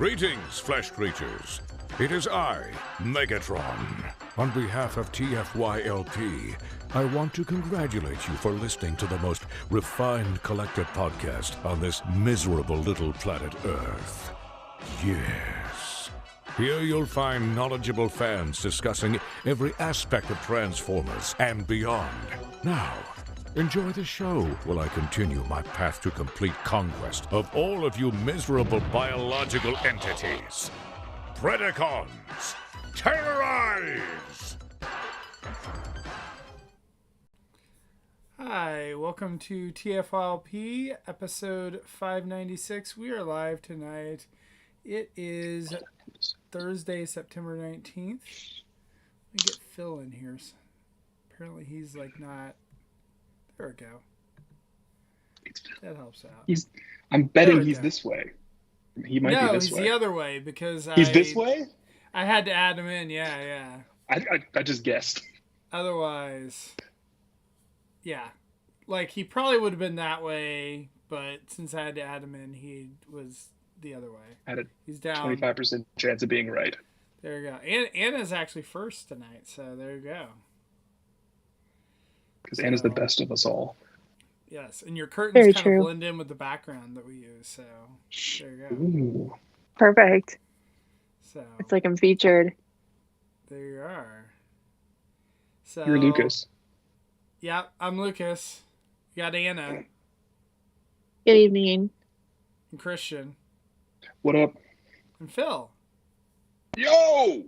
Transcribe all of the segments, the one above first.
Greetings, flesh creatures. It is I, Megatron. On behalf of TFYLP, I want to congratulate you for listening to the most refined collected podcast on this miserable little planet Earth. Yes. Here you'll find knowledgeable fans discussing every aspect of Transformers and beyond. Now, enjoy the show while I continue my path to complete conquest of all of you miserable biological entities. Predacons, terrorize! Hi, welcome to TFYLP, episode 596. We are live tonight. It is Thursday, September 19th. Let me get Phil in here. Apparently he's not... There we go. That helps out. I'm betting he's this way. He might be this way. No, he's the other way because he's this way? I had to add him in, yeah. I just guessed. Otherwise, yeah. He probably would have been that way, but since I had to add him in, he was the other way. He's down 25% chance of being right. There you go. And Anna's actually first tonight, so there you go. Because Anna's the best of us all. Yes, and your curtains kind of blend in with the background that we use, so there you go. Ooh. Perfect. So it's like I'm featured. There you are. So you're Lucas. Yeah, I'm Lucas. You got Anna. Good evening. And Christian. What up? And Phil. Yo!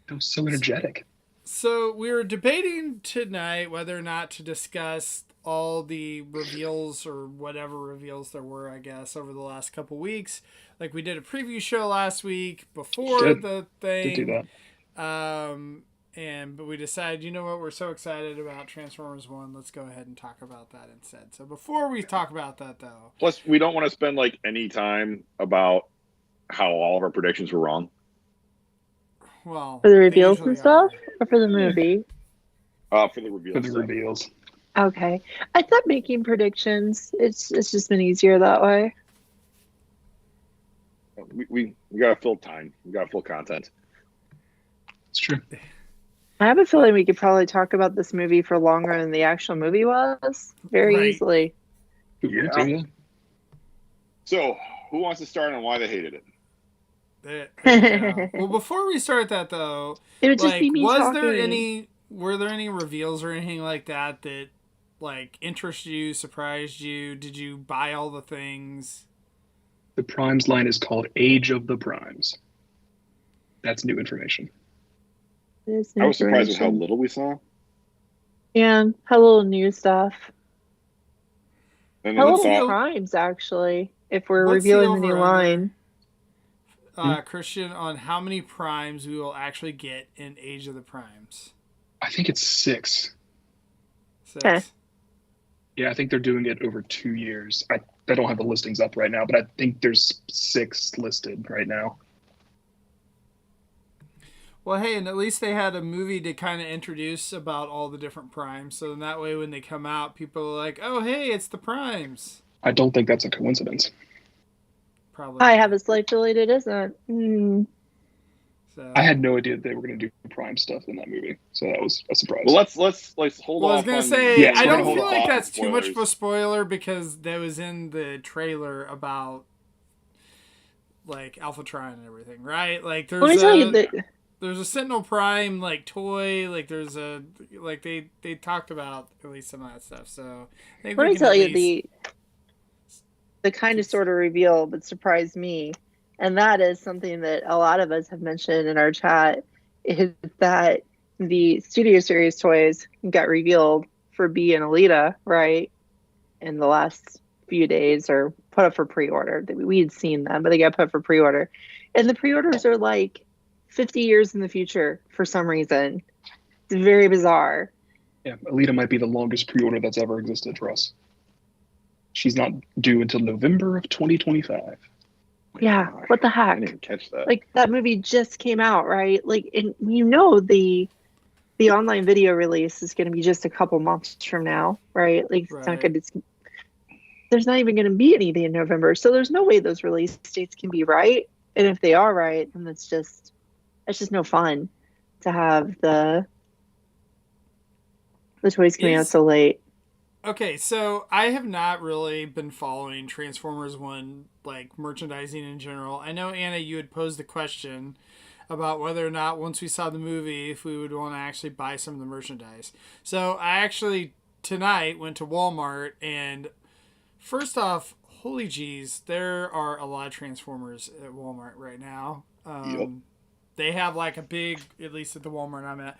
That was so energetic. So we were debating tonight whether or not to discuss all the reveals or whatever reveals there were, I guess, over the last couple weeks. We did a preview show last week before the thing. Did do that. But we decided, you know what, we're so excited about Transformers 1, let's go ahead and talk about that instead. So before we talk about that, though... Plus, we don't want to spend, any time about how all of our predictions were wrong. Well, for the reveals and stuff? Or for the movie? For the reveals. For the reveals. Okay. I thought making predictions, it's just been easier that way. We got to fill time. We got to fill content. It's true. I have a feeling we could probably talk about this movie for longer than the actual movie was. Very easily. Yeah. So, who wants to start on why they hated it? Well, before we start that, though, it would just be me talking. Were there any reveals or anything like that interested you, surprised you? Did you buy all the things? The Primes line is called Age of the Primes. That's new information. I was surprised with how little we saw. Yeah, how little new stuff. And how little Primes, actually, if we're revealing the new line. Christian, on how many Primes we will actually get in Age of the Primes? I think it's 6. 6? Okay. Yeah, I think they're doing it over 2 years. I don't have the listings up right now, but I think there's 6 listed right now. Well, hey, and at least they had a movie to kind of introduce about all the different Primes. So in that way, when they come out, people are like, oh, hey, it's the Primes. I don't think that's a coincidence. Probably. I have a slight feeling it isn't. So, I had no idea that they were going to do Prime stuff in that movie, so that was a surprise. Well, let's hold on. I was going to say, I don't feel like that's spoilers. too much of a spoiler because that was in the trailer about Alphatron and everything, right? There's a Sentinel Prime toy. There's a they talked about at least some of that stuff. So I think let me tell you the kind of sort of reveal that surprised me, and that is something that a lot of us have mentioned in our chat, is that the Studio Series toys got revealed for B and Alita, right, in the last few days, or put up for pre-order. We had seen them, but they got put up for pre-order. And the pre-orders are 50 years in the future for some reason. It's very bizarre. Yeah, Alita might be the longest pre-order that's ever existed for us. She's not due until November of 2025. Yeah, what the heck? I didn't even catch that. That movie just came out, right? And the online video release is going to be just a couple months from now, right? It's not good. there's not even going to be anything in November. So there's no way those release dates can be right. And if they are right, then it's just no fun to have the toys coming out so late. Okay, so I have not really been following Transformers 1, like, merchandising in general. I know, Anna, you had posed the question about whether or not, once we saw the movie, if we would want to actually buy some of the merchandise. So I actually, tonight, went to Walmart, and first off, holy jeez, there are a lot of Transformers at Walmart right now. Yep. They have, like, a big, at least at the Walmart I'm at,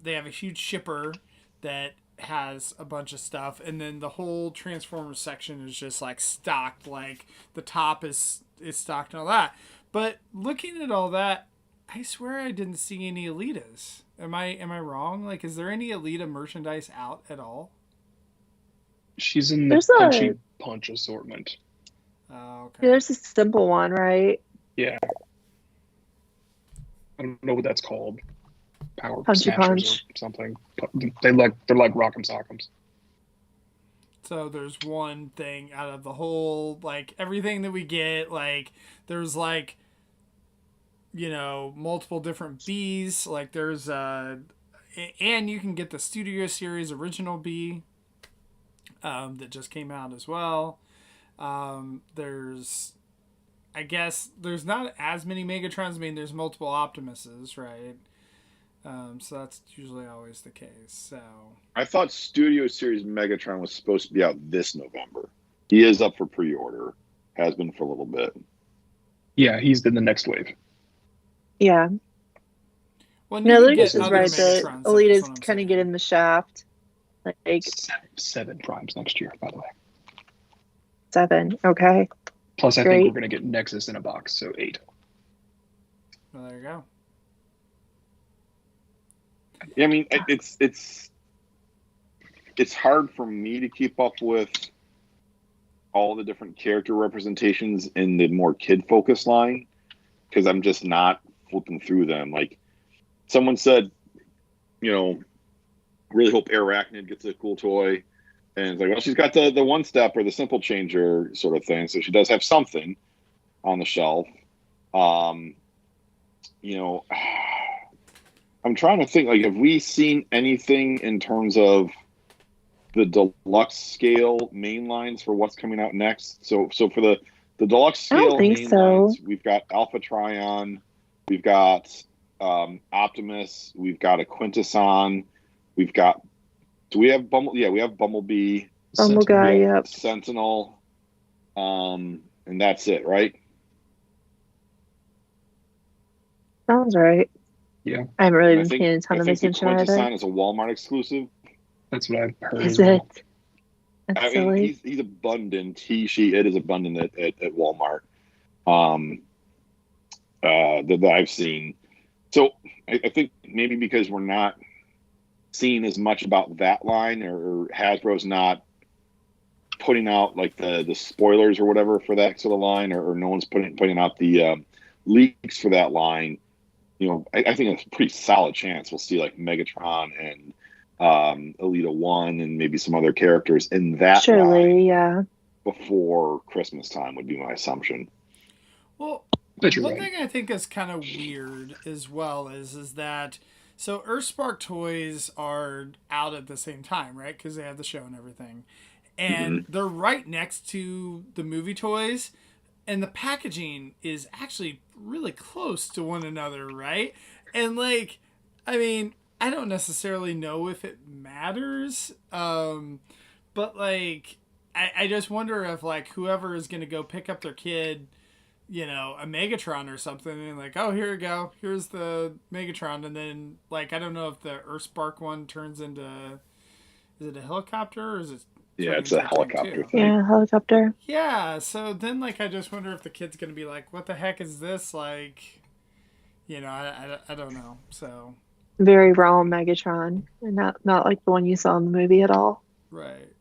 they have a huge shipper that has a bunch of stuff, and then the whole Transformers section is just like stocked, like the top is stocked and all that. But looking at all that, I swear I didn't see any Elitas. Am I wrong? Like, is there any Elita merchandise out at all? She's in the There's Punchy Punch assortment. Oh, okay. Yeah, there's a simple one, right? Yeah. I don't know what that's called. Power Punchy Smashers Punch. or something. They're like Rock'em Sock'ems. So there's one thing out of the whole, like, everything that we get, like, there's, like, you know, multiple different Bs. Like, there's, and you can get the Studio Series original B that just came out as well. There's, I guess, there's not as many Megatrons. I mean, there's multiple Optimuses, right? So that's usually always the case. So I thought Studio Series Megatron was supposed to be out this November. He is up for pre-order. Has been for a little bit. Yeah, he's in the next wave. Yeah. well, No, you can Lucas get is other right. The Megatrons, that's Elitas what I'm kind of saying. get in the shaft. Like Seven primes next year, by the way. 7. Okay. Plus, I Great. think we're going to get Nexus in a box, so 8. Well, there you go. Yeah, I mean, it's hard for me to keep up with all the different character representations in the more kid-focused line because I'm just not flipping through them. Like someone said, you know, really hope Arachnid gets a cool toy, and it's like, well, she's got the one step or the simple changer sort of thing, so she does have something on the shelf. You know. I'm trying to think, like, have we seen anything in terms of the deluxe scale main lines for what's coming out next? So for the deluxe I don't scale think main so. lines, we've got Alpha Trion, we've got Optimus, we've got a Quintesson, we've got. Do we have Bumblebee? Yeah, we have Bumblebee, Guy, yep. Sentinel, and that's it, right? Sounds right. Yeah, I haven't really And been paying a ton of the attention Quintesson either. is a Walmart exclusive. that's what I've heard. Is as well. it? That's I mean, silly. he's abundant. It is abundant at Walmart. That I've seen. So I think maybe because we're not seeing as much about that line, or Hasbro's not putting out like the spoilers or whatever for that sort of line, or no one's putting out the leaks for that line. You know, I think it's a pretty solid chance we'll see like Megatron and Elita 1 and maybe some other characters in that Surely, line yeah. before Christmas time would be my assumption. Well, But you're one right. thing I think is kind of weird as well is that so Earthspark toys are out at the same time, right? Because they have the show and everything, and they're right next to the movie toys, and the packaging is actually really close to one another, right? And like, I mean, I don't necessarily know if it matters, but like, I just wonder if like whoever is going to go pick up their kid, you know, a Megatron or something, and like, oh, here you go, here's the Megatron, and then like, I don't know if the Earthspark one turns into, is it a helicopter or is it? Yeah, it's a helicopter thing. Yeah, helicopter. Yeah, so then like I just wonder if the kid's gonna be like, what the heck is this? Like, you know, I don't know. So Very raw Megatron, and not like the one you saw in the movie at all. right,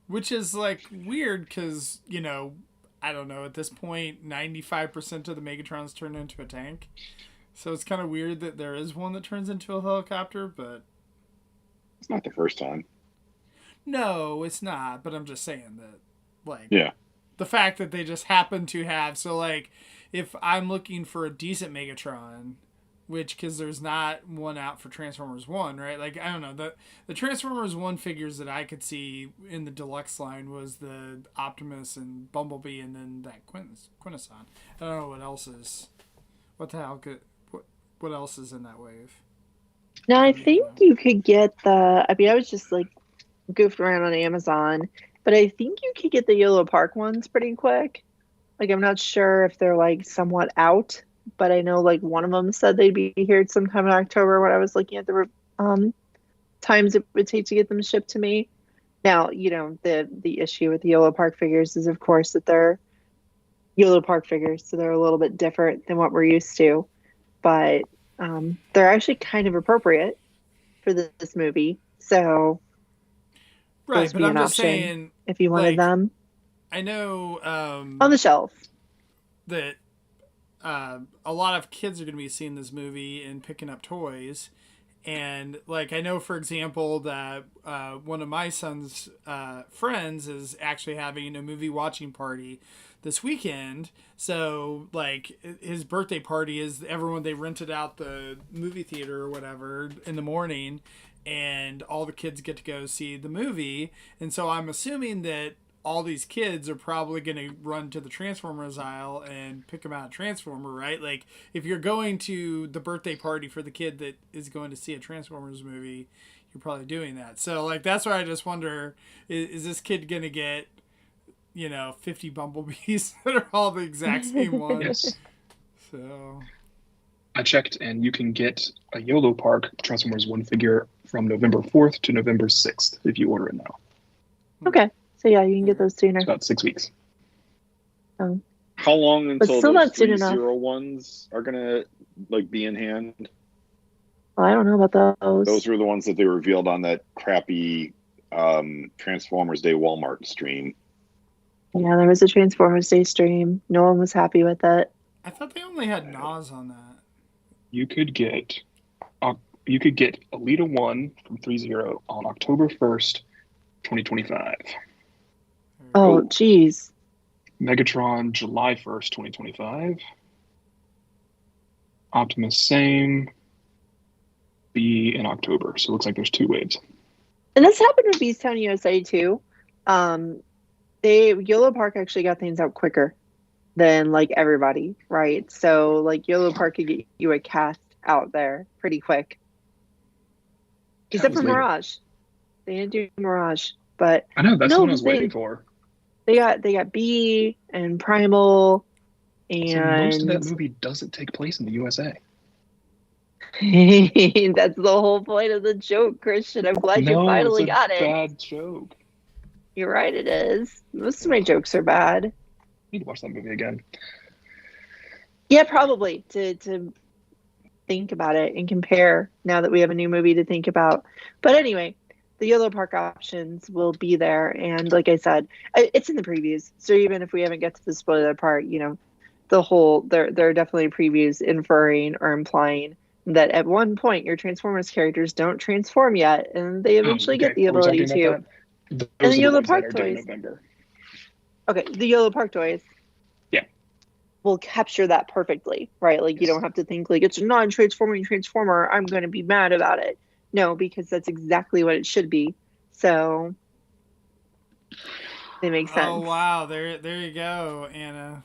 which is like weird because you know, I don't know, at this point 95% of the Megatrons turn into a tank, so it's kind of weird that there is one that turns into a helicopter, but It's not the first time. no, it's not. But I'm just saying that Like, Yeah. the fact that they just happen to have, so like, if I'm looking for a decent Megatron, which, because there's not one out for Transformers 1, right? Like, I don't know, the Transformers 1 figures that I could see in the deluxe line was the Optimus and Bumblebee, and then that Quintesson. I don't know what else is, what the hell could, what else is in that wave? Now, I think you could get I mean, I was just like goofed around on Amazon, but I think you could get the Yellow Park ones pretty quick. Like, I'm not sure if they're like somewhat out, but I know like one of them said they'd be here sometime in October when I was looking at the times it would take to get them shipped to me. Now, you know, the issue with the Yellow Park figures is, of course, that they're Yellow Park figures, so they're a little bit different than what we're used to, but they're actually kind of appropriate for this movie. So, right, but I'm just saying, if you wanted them, I know on the shelf that a lot of kids are going to be seeing this movie and picking up toys. And like, I know, for example, that one of my son's friends is actually having a movie watching party this weekend. So like, his birthday party is everyone, they rented out the movie theater or whatever in the morning, and all the kids get to go see the movie. And so I'm assuming that all these kids are probably going to run to the Transformers aisle and pick them out a Transformer, right? Like, if you're going to the birthday party for the kid that is going to see a Transformers movie, you're probably doing that. So, like, that's why I just wonder, is this kid going to get, 50 Bumblebees that are all the exact same one? Yes. So, I checked, and you can get a Yolo Park Transformers 1 figure from November 4th to November 6th if you order it now. Okay. So yeah, you can get those sooner. It's about 6 weeks. How long until still those not soon enough. 301s are gonna be in hand? Well, I don't know about those. Those were the ones that they revealed on that crappy Transformers Day Walmart stream. Yeah, there was a Transformers Day stream. No one was happy with it. I thought they only had Nas on that. You could get Alita 1 from 30 on October 1st, 2025. Oh, geez. Megatron July 1st, 2025. Optimus same. Be in October. So it looks like there's 2 waves. And this happened with Beastown USA too. Yolo Park actually got things out quicker than like everybody, right? So like Yolo Park could get you a cast out there pretty quick. Except for Mirage. They didn't do Mirage, but I know that's what I was waiting for. They got B and Primal, and so most of that movie doesn't take place in the USA. That's the whole point of the joke, Christian. I'm glad you finally got it. Bad joke. You're right, it is. Most of my jokes are bad. I need to watch that movie again. Yeah, probably to think about it and compare now that we have a new movie to think about. But anyway, the Yellow Park options will be there, and like I said, it's in the previews. So even if we haven't get to the spoiler part, there are definitely previews inferring or implying that at one point your Transformers characters don't transform yet, and they eventually get the ability to. And the Yellow Park toys. Okay, the Yellow Park toys. Yeah. Will capture that perfectly, right? Like, you don't have to think like it's a non-transforming Transformer, I'm going to be mad about it. No, because that's exactly what it should be. So they make sense. Oh wow, there you go, Anna.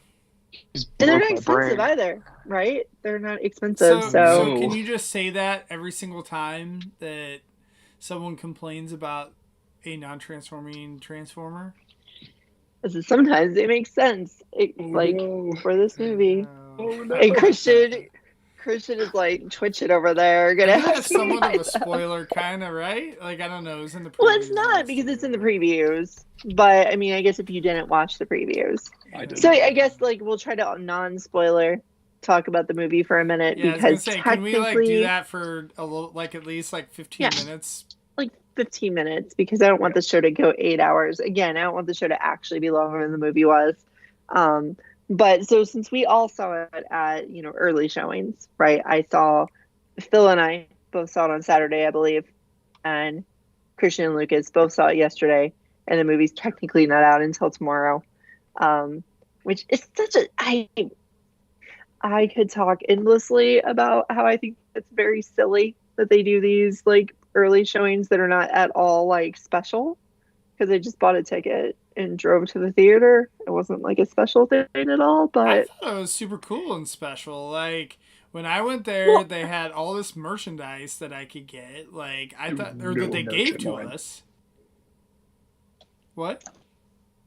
And they're not expensive either, right? They're not expensive. So can you just say that every single time that someone complains about a non-transforming Transformer? Sometimes it makes sense. For this movie. Oh, no. And Christian is like twitching over there. That's somewhat of a spoiler, kind of, right? Like, I don't know. It's in the previews. Well, it's not because it's in the previews. But I mean, I guess if you didn't watch the previews, I guess like we'll try to non-spoiler talk about the movie for a minute, because I was gonna say, can we like do that for a little, like at least like 15 minutes? Like 15 minutes, because I don't want the show to go 8 hours. Again, I don't want the show to actually be longer than the movie was. But so since we all saw it at, early showings, right? Phil and I both saw it on Saturday, I believe, and Christian and Lucas both saw it yesterday. and the movie's technically not out until tomorrow. Which is such a I could talk endlessly about how I think it's very silly that they do these like early showings that are not at all like special, because I just bought a ticket and drove to the theater. It wasn't like a special thing at all, I but thought it was super cool and special. Like when I went there, well, they had all this merchandise that I could get. Like I There was thought, or no that they merch gave at to mine. us. What?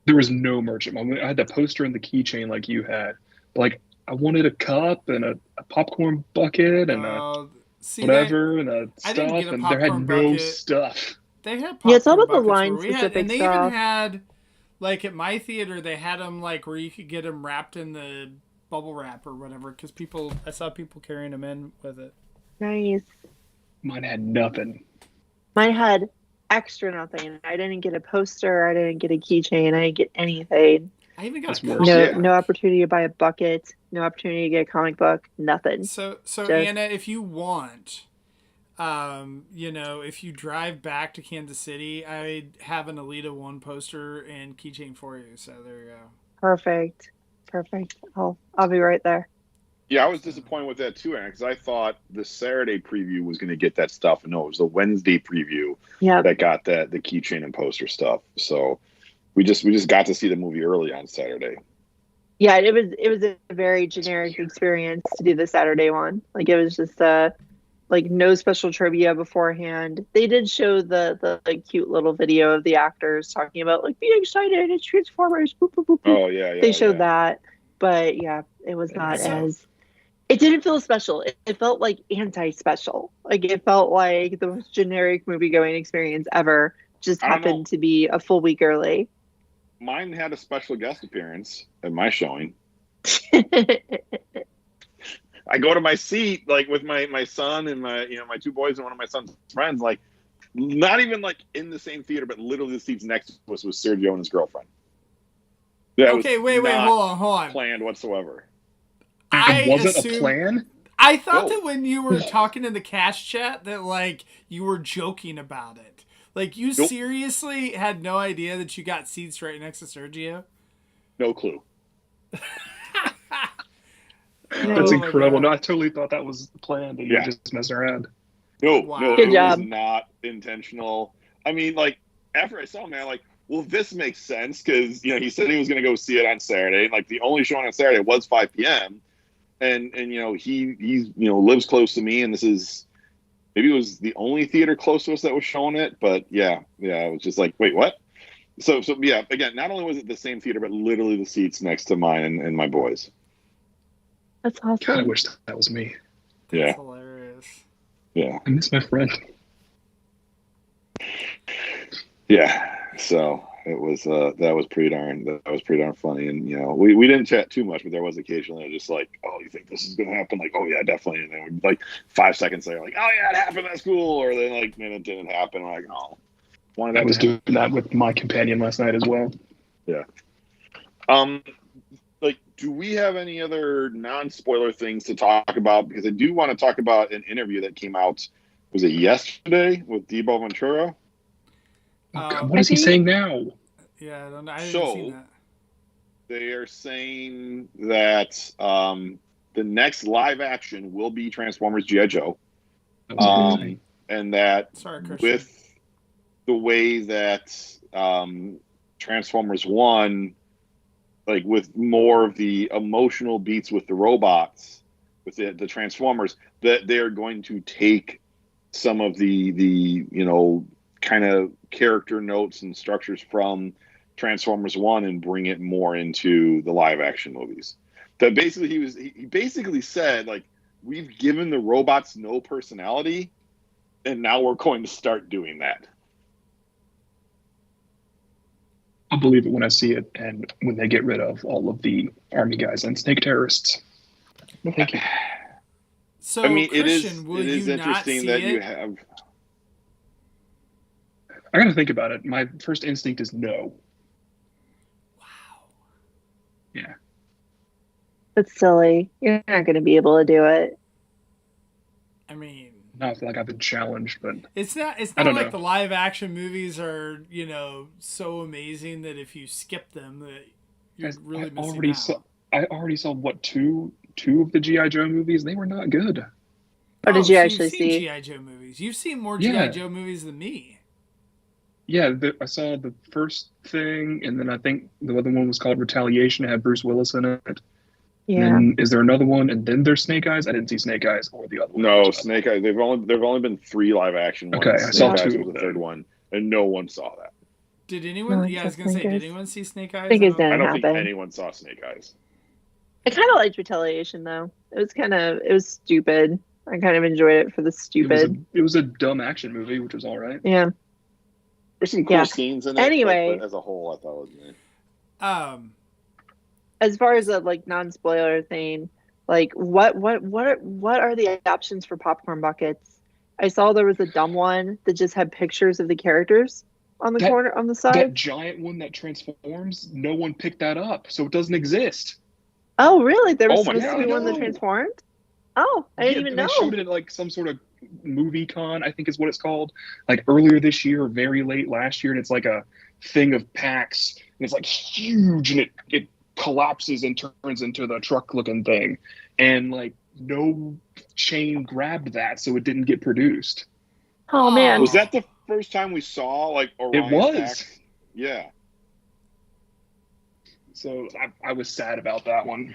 There was no merch at mine. I had the poster and the keychain like you had. But, like, I wanted a cup and a popcorn bucket and a See that whatever and a I didn't stuff, get a and there had popcorn no bucket. stuff. They had yeah, it's all popcorn about the buckets where line we had, and specific they even stuff. had like at my theater they had them like where you could get them wrapped in the bubble wrap or whatever because I saw people carrying them in with it. Nice. Mine had nothing. Mine had extra nothing. I didn't get a poster. I didn't get a keychain. I didn't get anything. I even got That's a worse. comic No, Yeah. book. no opportunity to buy a bucket. No opportunity to get a comic book. Nothing. So Just- Anna, if you want, if you drive back to Kansas City, I have an Alita 1 poster and keychain for you. So there you go. Perfect. I'll be right there. Yeah, I was disappointed with that too, Aaron, because I thought the Saturday preview was going to get that stuff, and no, it was the Wednesday preview Yeah. that got the keychain and poster stuff. So we just got to see the movie early on Saturday. Yeah, it was a very generic experience to do the Saturday one. Like it was just like no special trivia beforehand. They did show the like cute little video of the actors talking about like be excited, it's Transformers. Boop, boop, boop, boop. Oh yeah. They showed that, but yeah, it was not So- as. It didn't feel special. It felt like anti-special. Like it felt like the most generic movie-going experience ever. Just I don't know. happened to be a full week early. Mine had a special guest appearance at my showing. I go to my seat like with my son and my two boys and one of my son's friends, like not even like in the same theater, but literally the seats next to us was Sergio and his girlfriend. That was Okay, wait, not hold on. planned whatsoever. I It wasn't assumed- a plan. I thought No. that when you were talking in the cash chat that like you were joking about it. Like you Nope. seriously had no idea that you got seats right next to Sergio? No clue. That's Oh my incredible. God. No, I totally thought that was the plan, that you Yeah. were just messing around. No, Wow. no, Good it job. was not intentional. I mean, like after I saw him, I'm like, well, this makes sense because he said he was going to go see it on Saturday, and like the only showing on Saturday was 5 p.m. And he's lives close to me, and this is maybe it was the only theater close to us that was showing it, but yeah, it was just like, wait, what? So yeah, again, not only was it the same theater, but literally the seats next to mine and my boys. That's God, I awesome. wish that was me. That's Yeah. hilarious. Yeah. I miss my friend. Yeah, so it was that was pretty darn funny, and we didn't chat too much, but there was occasionally just like, oh, you think this is gonna happen? Like, oh yeah, definitely, and then we'd, like 5 seconds later, like, oh yeah, it happened, that's cool, or then like, man, it didn't happen. I'm like, oh, wanted I that was to happen. doing that with my companion last night as well. Like, do we have any other non-spoiler things to talk about? Because I do want to talk about an interview that came out. Was it yesterday with Debo Ventura? Oh, God, Um, what is he I think- saying now? Yeah, I don't know. I haven't So- seen that. They are saying that the next live action will be Transformers G.I. Joe, That was amazing. and that Sorry, Christian. with the way that Transformers 1, like with more of the emotional beats with the robots, with the Transformers, that they're going to take some of the kind of character notes and structures from Transformers 1 and bring it more into the live action movies. That basically he basically said, like, we've given the robots no personality, and now we're going to start doing that. I'll believe it when I see it, and when they get rid of all of the army guys and snake terrorists. No, thank you. So, I mean, Christian, will it is you not interesting see that it? you have. I gotta think about it. My first instinct is no. Wow. Yeah. That's silly. You're not going to be able to do it. I mean, Now I feel like I've been challenged, but it's not I don't like know. the live action movies are, so amazing that if you skip them that you're Guys, really missing out. I already saw what two of the GI Joe movies. They were not good. Or did Oh, you so you've actually seen see? GI Joe movies. You've seen more GI Yeah, Joe movies than me. yeah. I saw the first thing, and then I think the other one was called Retaliation. It had Bruce Willis in it. And Yeah. then is there another one? And then there's Snake Eyes. I didn't see Snake Eyes or the other one. No, There's another Snake Eyes. They've only been 3 live action one. Okay, ones. I saw Snake Yeah. Eyes two was of the third them. one, and no one saw that. Did No, anyone? Yeah, I was gonna say, did anyone see Snake I Eyes? think I it don't. I didn't don't think happen. anyone saw Snake Eyes. I kind of liked Retaliation though. It was stupid. I kind of enjoyed it for the stupid. It was a dumb action movie, which was all right. Yeah. There's some cool Yeah. scenes in it, Anyway. but as a whole, I thought it was meh. As far as a like non-spoiler thing, like what are the options for popcorn buckets? I saw there was a dumb one that just had pictures of the characters on the That corner on the that side. giant one that transforms, no one picked that up, so it doesn't exist. Oh, really? There was Oh my supposed to be God. one that No. transformed? Oh, I didn't even They know. showed it at like some sort of movie con, I think is what it's called, like earlier this year or very late last year, and it's like a thing of packs, and it's like huge, and it collapses and turns into the truck looking thing, and like no chain grabbed that, so it didn't get produced. Oh man. Was that the first time we saw like Orion It was. packs? Yeah. So I was sad about that one.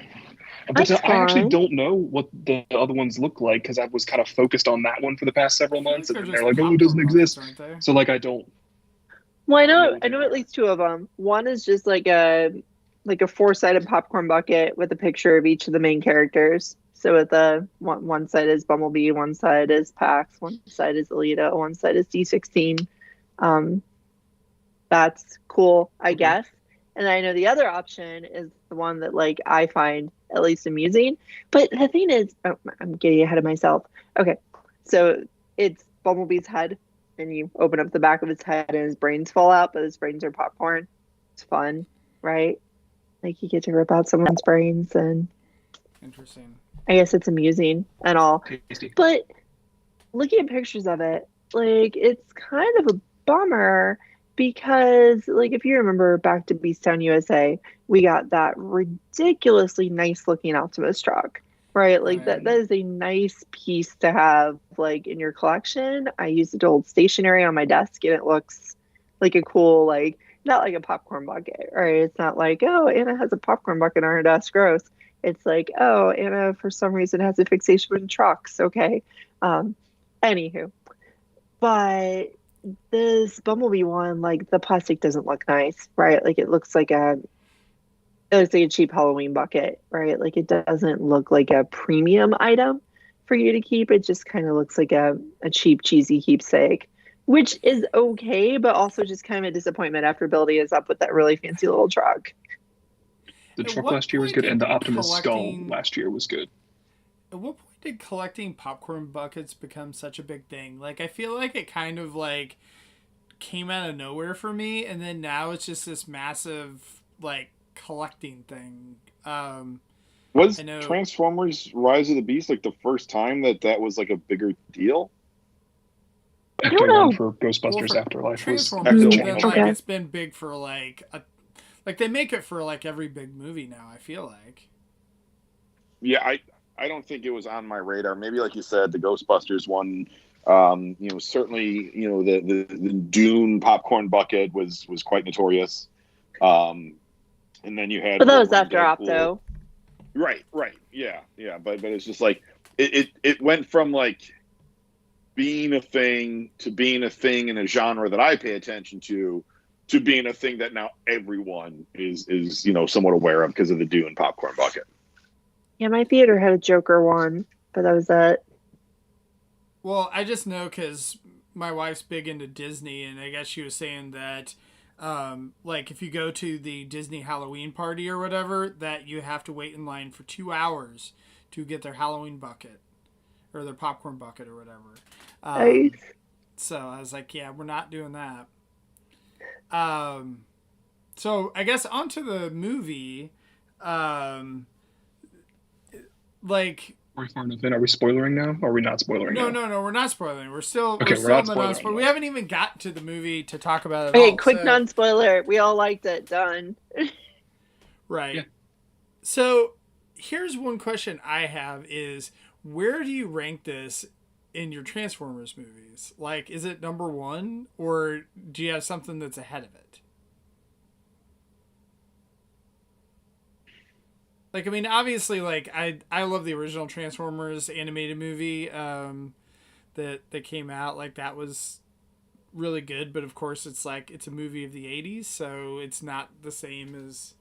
That's But I actually fine. don't know what the other ones look like because I was kind of focused on that one for the past several I feel months, like and then they're they're just like, "Oh, it doesn't popcorn buckets, exist." aren't they? So like, I don't. Well, I know know what I they know are. at least two of them. One is just like a four-sided popcorn bucket with a picture of each of the main characters. So with the one side is Bumblebee, one side is Pax, one side is Alita, one side is D16. Um, that's cool, I guess. And I know the other option is the one that like I find at least amusing. But the thing is, I'm getting ahead of myself. Okay, so it's Bumblebee's head, and you open up the back of his head, and his brains fall out, but his brains are popcorn. It's fun, right? Like you get to rip out someone's brains, and Interesting. I guess it's amusing and all. Tasty. But looking at pictures of it, like it's kind of a bummer because, like, if you remember back to Beasttown, USA, we got that ridiculously nice looking Optimus truck, right? Like Right. that is a nice piece to have like in your collection. I use it to hold stationery on my desk, and it looks like a cool, like not like a popcorn bucket, right? It's not like, oh, Anna has a popcorn bucket on her desk, gross. It's like, oh, Anna for some reason has a fixation with trucks. Okay. Anywho, but this Bumblebee one, like the plastic doesn't look nice, right? Like it looks like a cheap Halloween bucket, right? Like it doesn't look like a premium item for you to keep. It just kind of looks like a cheap, cheesy keepsake, which is okay, but also just kind of a disappointment after building us up with that really fancy little truck. The At truck what last year was point good, and the did Optimus skull collecting- last year was good. At what point did collecting popcorn buckets become such a big thing? Like, I feel like it kind of like came out of nowhere for me, and then now it's just this massive like collecting thing. Was I know- Transformers Rise of the Beast like the first time that was like a bigger deal? Ecto don't know. one for Ghostbusters for Afterlife was Transformers, Echo but One, then okay. like it's been big for like like they make it for like every big movie now. I feel like. Yeah, I don't think it was on my radar. Maybe like you said, the Ghostbusters one. Certainly, the Dune popcorn bucket was quite notorious. And then you had. But that was Wolverine after Deadpool. Opto. Right, yeah, but it's just like it went from like being a thing to being a thing in a genre that I pay attention to being a thing that now everyone is somewhat aware of because of the Dune popcorn bucket. Yeah, my theater had a Joker one, but that was it. Well, I just know because my wife's big into Disney, and I guess she was saying that, like, if you go to the Disney Halloween party or whatever, that you have to wait in line for 2 hours to get their Halloween bucket or their popcorn bucket or whatever. Nice. So I was like, yeah, we're not doing that. So I guess onto the movie, like, Are we far enough in? Are we spoiling now? Or are we not spoiling No, now? no, no. We're not spoiling. We're still Okay, we're we're still not in the spoiling non-spoiler. yet. We haven't even gotten to the movie to talk about it Okay, all. quick So, non-spoiler. We all liked it. Done. right. Yeah. So here's one question I have: is where do you rank this in your Transformers movies? Like, is it number one, or do you have something that's ahead of it? Like, I mean, obviously, like I love the original Transformers animated movie that came out. Like, that was really good, but of course, it's like it's a movie of the '80s, so it's not the same as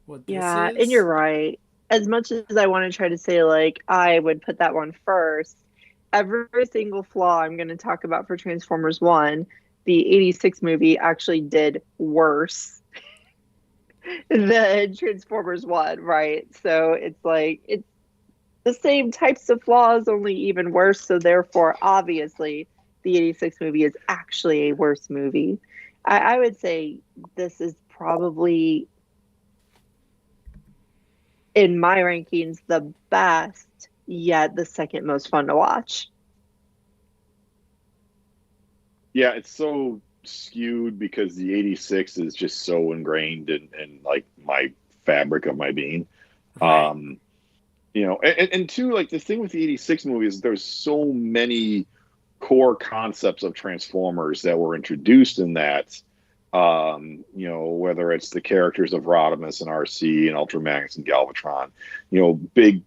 what this Yeah, is. and you're right. As much as I want to try to say, like, I would put that one first, every single flaw I'm going to talk about for Transformers 1, the 86 movie actually did worse than Transformers 1, right? So it's like, it's the same types of flaws, only even worse. So therefore, obviously, the 86 movie is actually a worse movie. I would say this is probably, in my rankings, the best, yet the second most fun to watch. Yeah, it's so skewed because the 86 is just so ingrained in like my fabric of my being. Right. You know, and two, like the thing with the 86 movie is there's so many core concepts of Transformers that were introduced in that. You know, whether it's the characters of Rodimus and RC and Ultramagnus and Galvatron, you know, big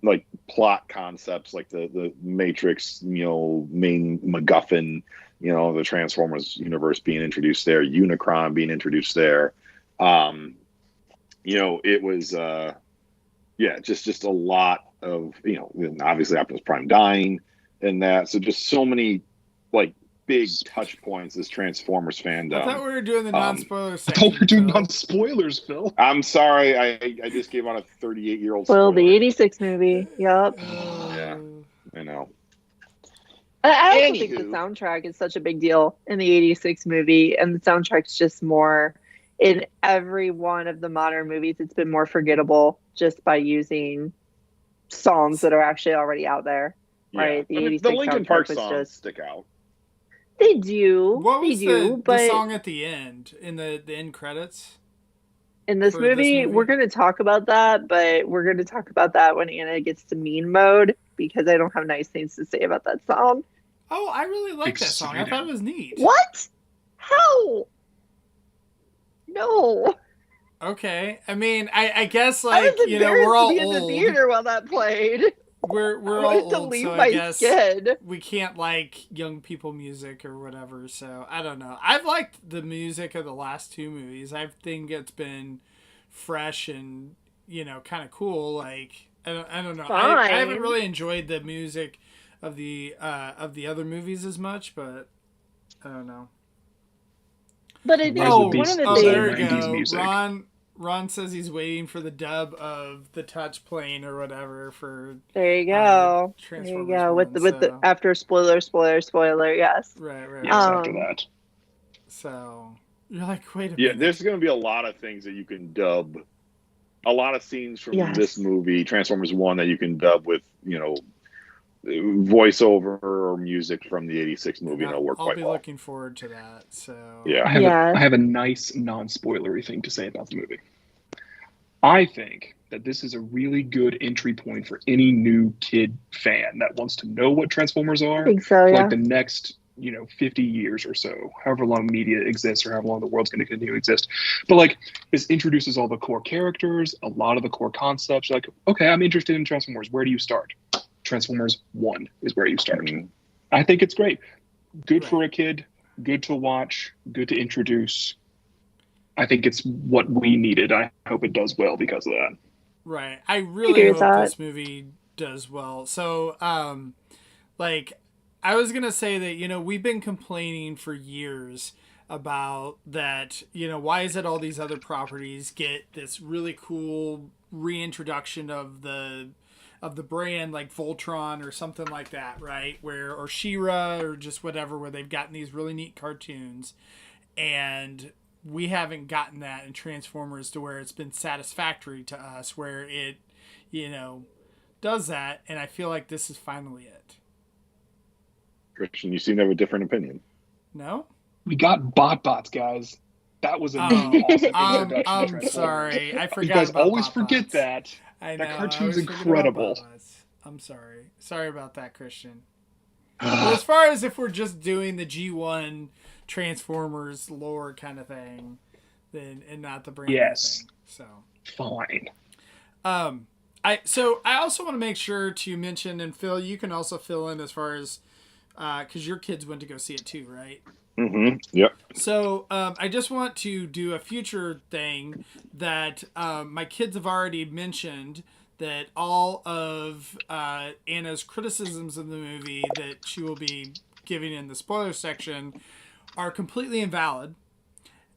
like plot concepts like the Matrix, you know, main MacGuffin, you know, the Transformers universe being introduced there, Unicron being introduced there. You know, it was yeah, just a lot of, you know, obviously Optimus Prime dying and that. So just so many like big touch points as Transformers fandom. I thought we were doing the non-spoiler I section. thought we were doing Phil. non-spoilers, Phil. I'm sorry, I just gave out a 38-year-old Well, spoiler. the 86 movie, yep. Yeah, I know. I also think the Anywho. soundtrack is such a big deal in the 86 movie, and the soundtrack's just more, in every one of the modern movies, it's been more forgettable just by using songs that are actually already out there, right? Yeah. The I mean, 86 the Linkin soundtrack Park was songs just, stick out. they do, What was the but song at the end in the end credits? in this for this movie, movie? we're going to talk about that, but we're going to talk about that when Anna gets to mean mode, because I don't have nice things to say about that song. Oh, I really like that song. I Exciting. thought it was neat. What? How? No. Okay. I mean, I guess I like, was you know, embarrassed we're to all be in the old. theater while that played. We're I all wanted to old, leave so I my guess skin. we can't like young people music or whatever. So I don't know. I've liked the music of the last two movies. I think it's been fresh and, you know, kind of cool. Like I don't know. I haven't Fine. really enjoyed the music of the other movies as much, but I don't know. But it is Where's Oh, the one of the beast? there things. we 90s go. music. Ron says he's waiting for the dub of the touch plane or whatever for There you go. There you Transformers go. 1. With the after spoiler. Yes. Right. Yes, after Um, that. So you're like, wait a Yeah, minute. there's going to be a lot of things that you can dub. A lot of scenes from Yes. this movie, Transformers 1, that you can dub with, you know, voiceover or music from the 86 movie, and it'll work I'll quite be well. looking forward to that. So Yeah. I have a nice non-spoilery thing to say about the movie. I think that this is a really good entry point for any new kid fan that wants to know what Transformers I are think so. for Yeah. like the next, 50 years or so, however long media exists or however long the world's going to continue to exist. But like, this introduces all the core characters, a lot of the core concepts. Like, okay, I'm interested in Transformers. Where do you start? Transformers 1 is where you start. Mm-hmm. I think it's great. Good for Right. a kid, good to watch, good to introduce. I think it's what we needed. I hope it does well because of that. right. I agree really with hope that. this movie does well. So like I was gonna say that, you know, we've been complaining for years about that, you know, why is it all these other properties get this really cool reintroduction of the brand, like Voltron or something like that, right? Or She-Ra or just whatever, where they've gotten these really neat cartoons, and we haven't gotten that in Transformers to where it's been satisfactory to us, where it, you know, does that, and I feel like this is finally it. Christian, you seem to have a different opinion. No? We got bots, guys. That was an Oh, awesome introduction to I'm Transformers. sorry. I forgot You guys about always Bot forget Bots. that. I know. That I cartoon's always forget about incredible. Bot Bots. I'm sorry. Sorry about that, Christian. But as far as if we're just doing the G1 Transformers lore kind of thing, then and not the brand new Yes. thing. So Fine. I also want to make sure to mention, and Phil, you can also fill in as far as because your kids went to go see it too, right? Mm-hmm. Yep. So I just want to do a future thing that my kids have already mentioned, that all of Anna's criticisms of the movie that she will be giving in the spoiler section are completely invalid.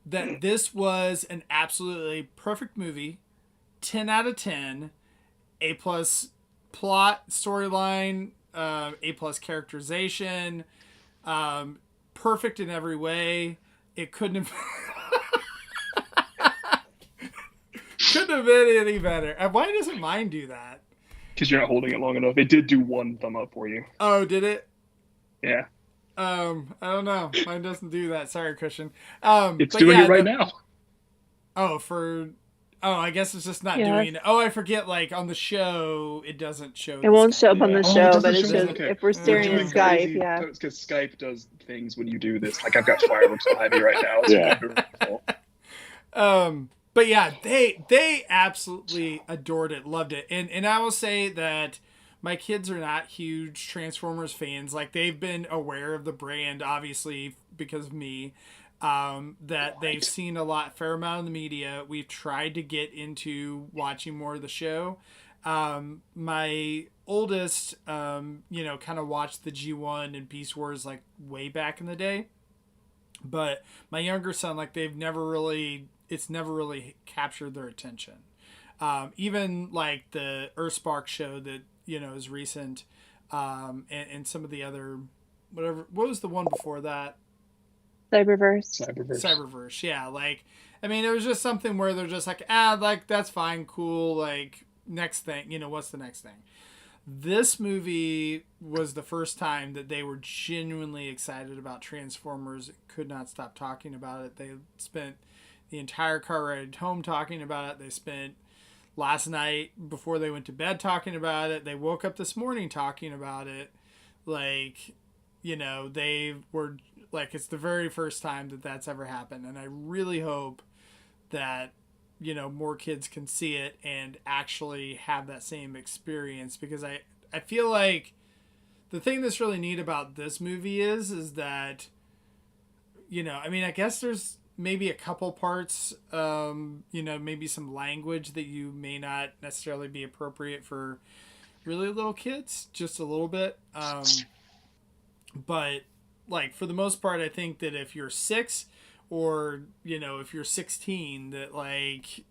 That this was an absolutely perfect movie, 10 out of 10, A+ plot, storyline, A+ characterization, perfect in every way. It couldn't have been any better. And why doesn't mine do that? Because you're not holding it long enough. It did do one thumb up for you. Oh, did it? Yeah. I don't know. Mine doesn't do that. Sorry, Christian. It's doing it right now. I guess it's just not Yes. doing it. Oh, I forget, like, on the show, it doesn't show. It won't show up on the Oh, it show, doesn't but it show- shows okay. if we're staring at Skype. Yeah. Because Skype does things when you do this. Like, I've got fireworks behind me right now. It's Yeah. wonderful. But yeah, they absolutely adored it, loved it. And I will say that my kids are not huge Transformers fans. Like, they've been aware of the brand, obviously, because of me. That they've seen fair amount of the media. We've tried to get into watching more of the show. My oldest, kind of watched the G1 and Beast Wars like way back in the day. But my younger son, like, it's never really captured their attention. Even like the Earthspark show that, is recent, and some of the other, what was the one before that? Cyberverse, yeah. Like, I mean, it was just something where they're just like, like, that's fine, cool, like, next thing, what's the next thing? This movie was the first time that they were genuinely excited about Transformers, could not stop talking about it. They spent the entire car ride home talking about it. They spent last night before they went to bed talking about it. They woke up this morning talking about it. Like, they were like, it's the very first time that that's ever happened. And I really hope that, more kids can see it and actually have that same experience, because I feel like the thing that's really neat about this movie is that, I guess there's maybe a couple parts, maybe some language that you may not necessarily be appropriate for really little kids, just a little bit. But like, for the most part, I think that if you're 6 or, if you're 16, that, like,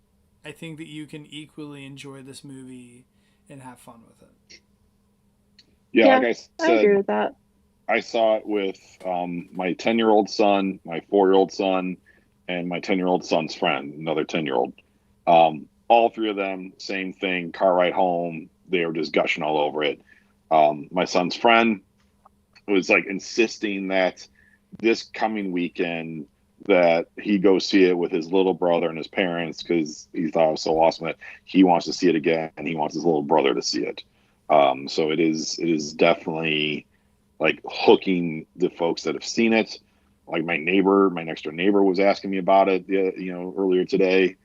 I think that you can equally enjoy this movie and have fun with it. Yeah, like I said, I agree with that. I saw it with my 10-year-old son, my 4-year-old son, and my 10-year-old son's friend, another 10-year-old. All three of them, same thing, car ride home. They were just gushing all over it. My son's friend was like insisting that this coming weekend that he go see it with his little brother and his parents, because he thought it was so awesome that he wants to see it again, and he wants his little brother to see it. So it is definitely like hooking the folks that have seen it. Like my next door neighbor was asking me about it, earlier today,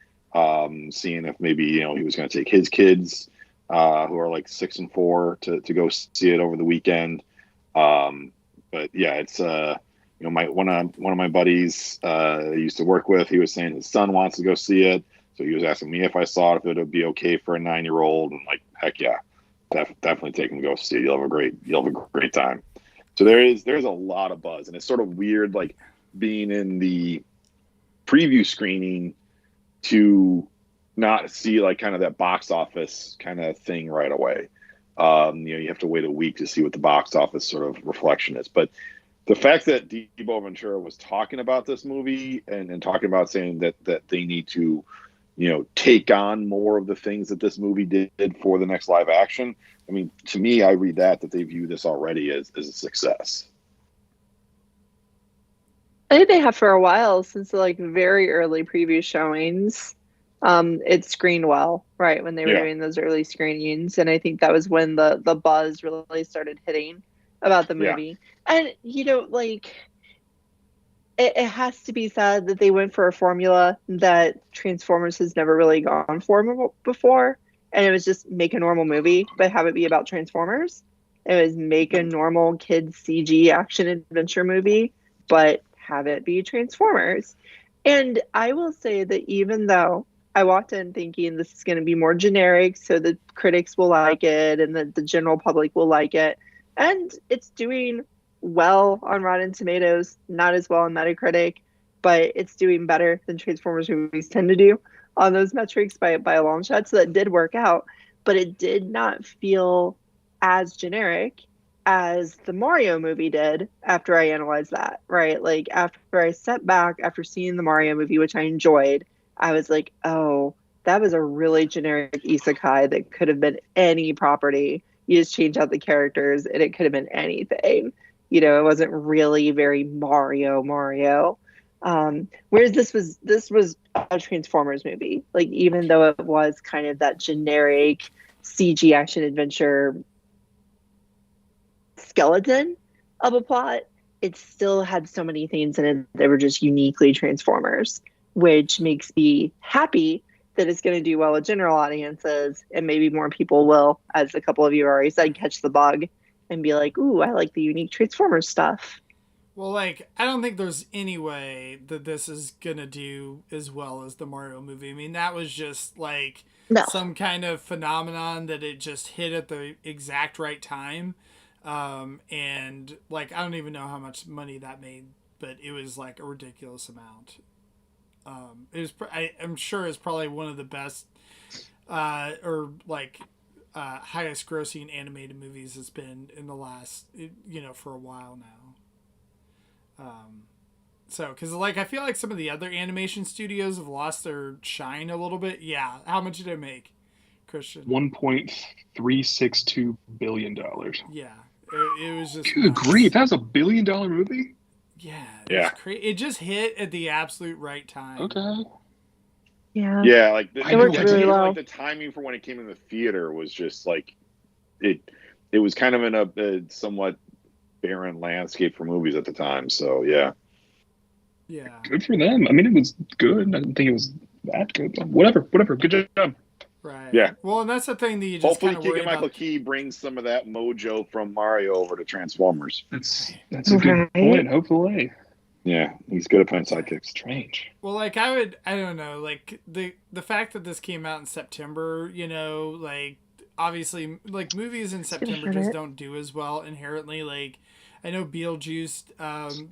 seeing if maybe, he was going to take his kids, who are like 6 and 4 to go see it over the weekend. But yeah, it's, one of my buddies, I used to work with, he was saying his son wants to go see it. So he was asking me if I saw it, if it would be okay for a 9-year-old. I'm like, heck yeah, definitely take him to go see it. You'll have a great time. So there's a lot of buzz, and it's sort of weird, like being in the preview screening to not see like kind of that box office kind of thing right away. You have to wait a week to see what the box office sort of reflection is. But the fact that Debo Ventura was talking about this movie and talking about saying that they need to, take on more of the things that this movie did for the next live action, I mean, to me, I read that they view this already as a success. I think they have for a while, since the like very early preview showings. It screened well, right, when they were doing those early screenings, and I think that was when the buzz really started hitting about the movie. And like it has to be said that they went for a formula that Transformers has never really gone for before, and it was just make a normal movie but have it be about Transformers. It was make a normal kids CG action adventure movie but have it be Transformers. And I will say that even though I walked in thinking this is going to be more generic so the critics will like it and the general public will like it, and it's doing well on Rotten Tomatoes, not as well on Metacritic, but it's doing better than Transformers movies tend to do on those metrics by a long shot. So that did work out, but it did not feel as generic as the Mario movie did after I analyzed that, right? Like after I stepped back after seeing the Mario movie, which I enjoyed, I was like, oh, that was a really generic isekai that could have been any property. You just change out the characters and it could have been anything. It wasn't really very Mario. Whereas this was a Transformers movie. Like, even though it was kind of that generic CG action adventure skeleton of a plot, it still had so many things in it that were just uniquely Transformers, which makes me happy that it's going to do well with general audiences, and maybe more people will, as a couple of you already said, catch the bug and be like, ooh, I like the unique Transformers stuff. Well, like, I don't think there's any way that this is going to do as well as the Mario movie. I mean, that was just, like, some kind of phenomenon that it just hit at the exact right time. And, like, I don't even know how much money that made, but it was, like, a ridiculous amount. I'm sure it's probably one of the best, highest grossing animated movies it's been in the last, for a while now. Because like I feel like some of the other animation studios have lost their shine a little bit. Yeah, how much did it make, Christian? $1.362 billion. Yeah, it was just. Good grief! That was $1 billion movie. Yeah, it just hit at the absolute right time. Okay. Yeah, like it worked really well. Like the timing for when it came in the theater was just like it was kind of in a somewhat barren landscape for movies at the time. So yeah, good for them. I mean, it was good. I didn't think it was that good. Whatever. Good job. Right. Yeah. Well, and that's the thing that you just hopefully kind of worry Keegan Michael about. Key brings some of that mojo from Mario over to Transformers. That's a good point. Hopefully. Yeah, he's good at playing sidekicks. Strange. Well, like I don't know, like the fact that this came out in September, like obviously like movies in September just don't do as well inherently. Like I know Beetlejuice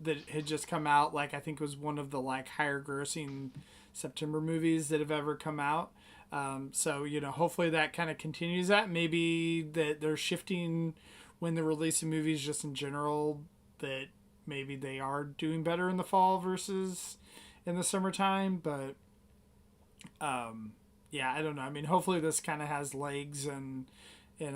that had just come out, like I think was one of the like higher grossing September movies that have ever come out. So hopefully that kind of continues that. Maybe that they're shifting when they're releasing movies just in general, that maybe they are doing better in the fall versus in the summertime. But yeah, I don't know. I mean, hopefully this kind of has legs and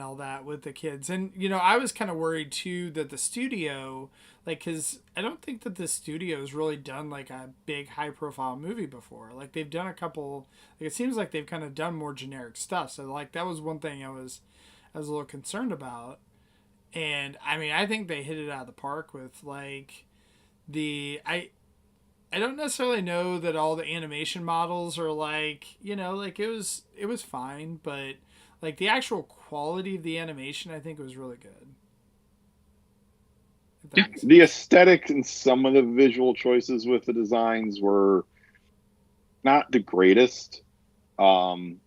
all that with the kids. And, I was kind of worried too that the studio, like, because I don't think that the studio has really done like a big high profile movie before. Like they've done a couple, like it seems like they've kind of done more generic stuff. So like that was one thing I was a little concerned about. And I mean, I think they hit it out of the park with like I don't necessarily know that all the animation models are like, like it was fine, but like the actual quality of the animation, I think was really good. Yeah, the aesthetic and some of the visual choices with the designs were not the greatest. I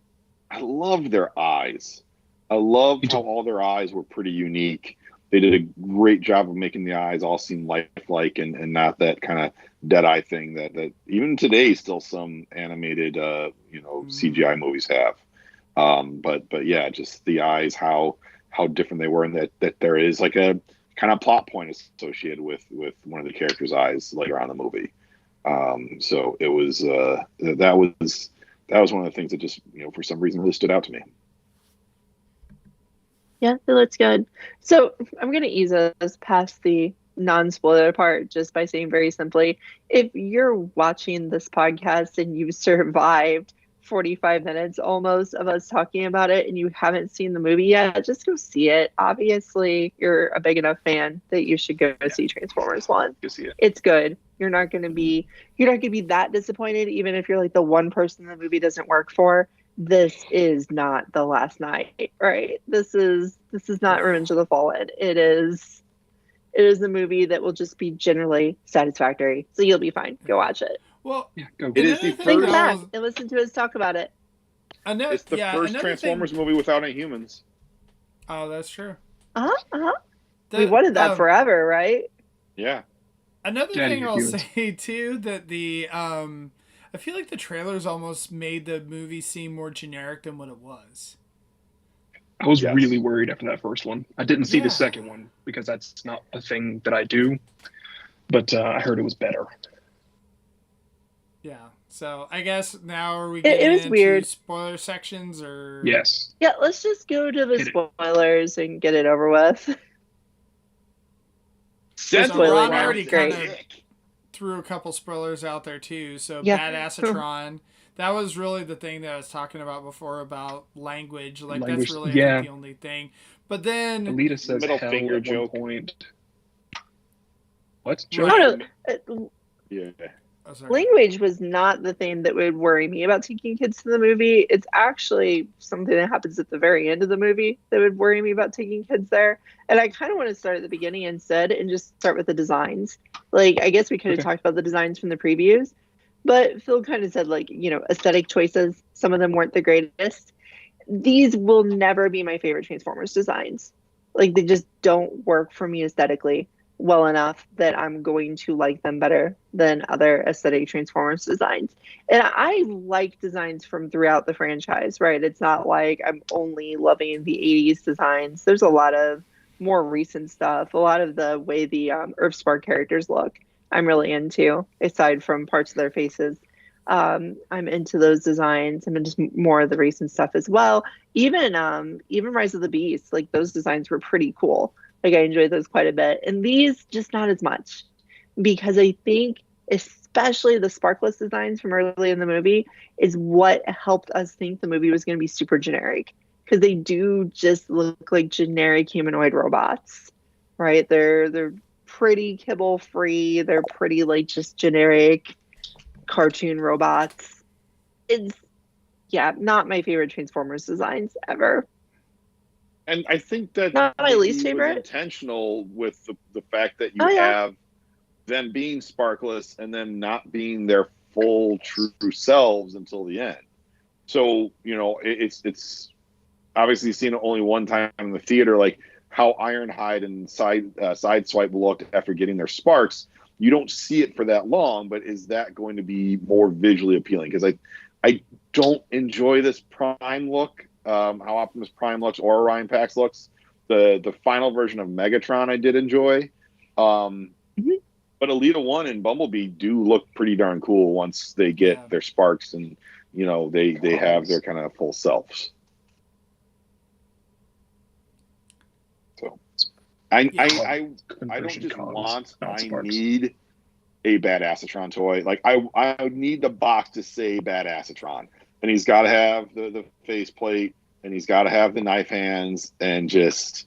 loved their eyes. I loved how all their eyes were pretty unique. They did a great job of making the eyes all seem lifelike and not that kind of dead eye thing that even today still some animated CGI movies have. But yeah, just the eyes, how different they were, and that there is like a kind of plot point associated with one of the characters' eyes later on in the movie. So it was that was one of the things that just for some reason really stood out to me. Yeah, it looks good. So I'm going to ease us past the non-spoiler part just by saying very simply, if you're watching this podcast and you've survived 45 minutes almost of us talking about it and you haven't seen the movie yet, just go see it. Obviously, you're a big enough fan that you should go see Transformers 1. Go see it. It's good. You're not going to be that disappointed even if you're like the one person the movie doesn't work for. This is not The Last Night, right? This is not Revenge of the Fallen. It is a movie that will just be generally satisfactory. So you'll be fine. Go watch it. Well, Yeah, go. It is the Think first. back and listen to us talk about it. It's the first Transformers movie without any humans. Oh, that's true. We wanted that forever, right? Yeah. Another Daddy thing I'll humans. say too, that I feel like the trailers almost made the movie seem more generic than what it was. I was Yes. really worried after that first one. I didn't see Yeah. the second one because that's not a thing that I do. But I heard it was better. Yeah. So I guess now are we It getting was into weird. spoiler sections or Yes. Yeah, let's just go to the Hit it. spoilers and get it over with. So Spoiler Ron now. already Great. kind of threw a couple spoilers out there too. So Yeah. Badassatron, that was really the thing that I was talking about before about language. Like Language, that's really I yeah. think, the only thing. But then Alita says Middle hell finger at joke. one point. What? Right. Joke? Yeah. oh, sorry. Language was not the thing that would worry me about taking kids to the movie. It's actually something that happens at the very end of the movie that would worry me about taking kids there. And I kind of want to start at the beginning instead and just start with the designs. Like, I guess we could have Okay. talked about the designs from the previews, but Phil kind of said, like, aesthetic choices, some of them weren't the greatest. These will never be my favorite Transformers designs. Like, they just don't work for me aesthetically well enough that I'm going to like them better than other aesthetic Transformers designs. And I like designs from throughout the franchise, right? It's not like I'm only loving the 80s designs. There's a lot of more recent stuff, a lot of the way the Earthspark characters look, I'm really into, aside from parts of their faces. I'm into those designs. I'm into more of the recent stuff as well. Even Rise of the Beast, like those designs were pretty cool. Like I enjoyed those quite a bit. And these just not as much. Because I think especially the sparkless designs from early in the movie is what helped us think the movie was going to be super generic. Because they do just look like generic humanoid robots. Right? They're pretty kibble free. They're pretty like just generic cartoon robots. It's not my favorite Transformers designs ever. And I think that Not my least was favorite. intentional with the fact that you Oh, yeah. have them being sparkless and then not being their full true selves until the end. So it's obviously seen it only one time in the theater, like how Ironhide and Sideswipe looked after getting their sparks. You don't see it for that long, but is that going to be more visually appealing? Because I don't enjoy this Prime look. How Optimus Prime looks or Orion Pax looks. The final version of Megatron I did enjoy. But Alita 1 and Bumblebee do look pretty darn cool once they get their sparks and they have their kind of full selves. So I don't just want, I need a Badassatron toy. Like I would need the box to say Badassatron. And he's got to have the faceplate, and he's got to have the knife hands, and just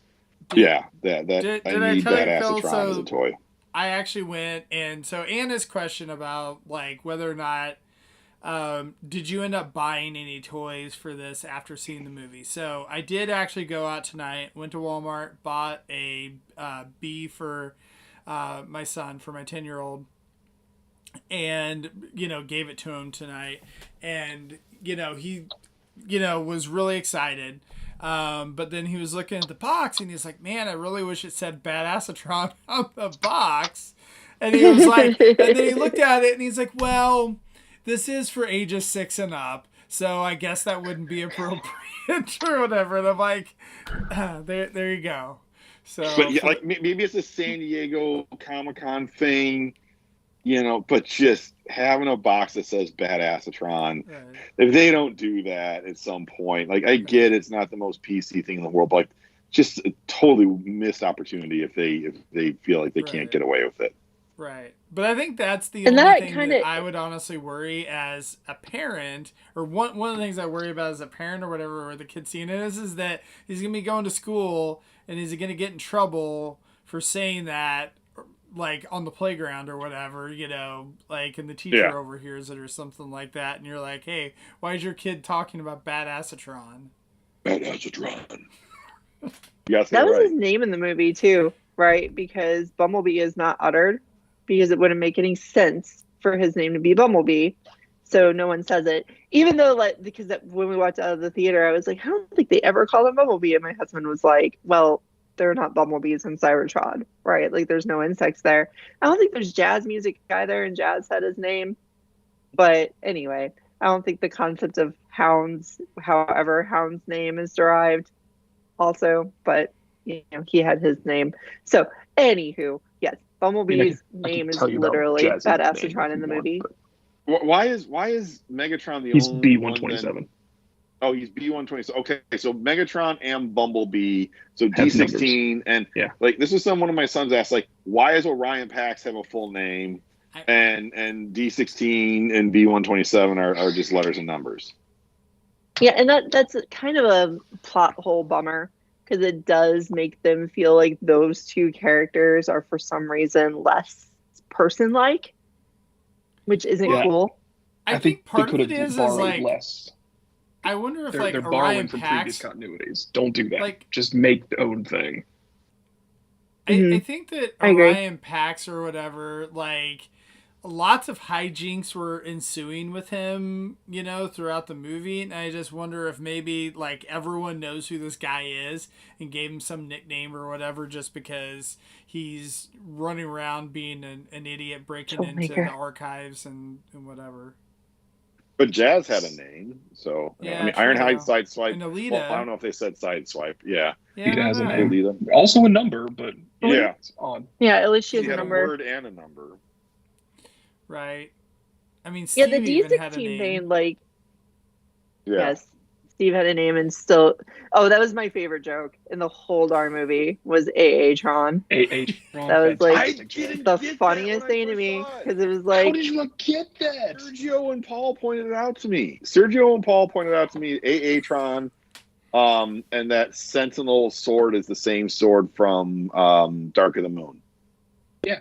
Did I need tell you, Badassatron Phil, as a toy. I actually went, and so Anna's question about like whether or not did you end up buying any toys for this after seeing the movie? So I did actually go out tonight, went to Walmart, bought a bee for my son, for my 10-year-old, and gave it to him tonight, and he was really excited. But then he was looking at the box and he's like, man, I really wish it said Badassatron on the box. And he was like, and then he looked at it and he's like, well, this is for ages 6 and up, so I guess that wouldn't be appropriate or whatever. And I'm like, there you go. So, But yeah, like maybe it's a San Diego Comic-Con thing, but just having a box that says Badassatron, right. if they don't do that at some point, like I get it's not the most PC thing in the world, but like just a totally missed opportunity if they feel like they can't get away with it. Right. But I think that's the And only that thing kinda- that I would honestly worry as a parent, or one of the things I worry about as a parent or whatever, or the kid seeing it is that he's going to be going to school and is he going to get in trouble for saying that, like on the playground or whatever, you know, like, and the teacher overhears it or something like that. And you're like, hey, why is your kid talking about Badassatron? Badassatron. Yes, that was his name in the movie too, right? Because Bumblebee is not uttered because it wouldn't make any sense for his name to be Bumblebee. So no one says it. Even though, like, because when we walked out of the theater, I was like, I don't think they ever called him Bumblebee. And my husband was like, well, they're not bumblebees in Cybertron, right? Like, there's no insects there. I don't think there's jazz music either, and Jazz had his name. But anyway, I don't think the concept of hounds, however Hound's name is derived also, but, you know, he had his name. So, anywho, yes, Bumblebee's name is literally Badassatron in the movie. Why is Megatron the He's only B-127. one? Oh, he's B-127. Okay, so Megatron and Bumblebee, so D16, and like this is one of my sons asked, like, why does Orion Pax have a full name, and D16 and B-127 are just letters and numbers? Yeah, and that's kind of a plot hole bummer because it does make them feel like those two characters are for some reason less person-like, which isn't cool. I think part of it is like less. I wonder if they're Orion borrowing from Pax, previous continuities. Don't do that. Like, just make the own thing. I think that Orion Pax or whatever, like, lots of hijinks were ensuing with him, you know, throughout the movie. And I just wonder if maybe, like, everyone knows who this guy is and gave him some nickname or whatever just because he's running around being an idiot, breaking into the archives and whatever. But Jazz had a name, so yeah, I mean, Ironhide, Sideswipe. And Alita. Well, I don't know if they said Sideswipe. Yeah, Alita has a name. Alita. Also a number, but it's odd. Yeah, at least she has a number. A word and a number. Right. I mean, Steve the even had a D16 name. like, yes, Steve had a name and still. Oh, that was my favorite joke in the whole darn movie was AA-tron. AA-tron. That was like the funniest thing to me because it was like, how did you not get that? Sergio and Paul pointed it out to me. AA-tron, and that Sentinel sword is the same sword from Dark of the Moon. Yeah.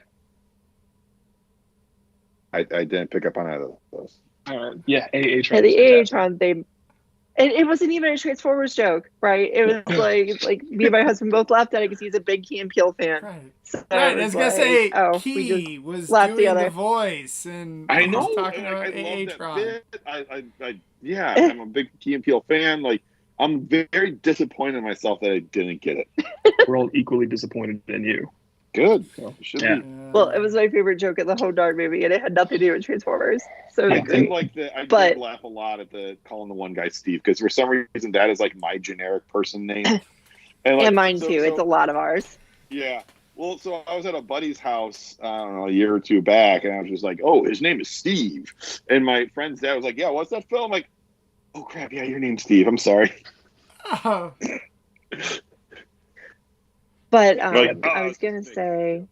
I didn't pick up on either of those. Yeah, AA-tron. Yeah, the AA-tron, it wasn't even a Transformers joke, right? It was like me and my husband both laughed at it because he's a big Key and Peele fan. Right. So I was gonna say Key was doing together. the voice, and I know talking about I AA-tron. love that bit. I'm a big Key and Peele fan. Like, I'm very disappointed in myself that I didn't get it. We're all equally disappointed in you. Good. Well, it should be. Well, it was my favorite joke in the whole darn movie, and it had nothing to do with Transformers. So I did laugh a lot at calling the one guy Steve, because for some reason that is like my generic person name. And mine too. It's a lot of ours. Yeah. Well, so I was at a buddy's house, I don't know, a year or two back, and I was just like, oh, his name is Steve. And my friend's dad was like, yeah, what's that film? I'm like, oh, crap, yeah, your name's Steve. I'm sorry. Oh. But I was going to say,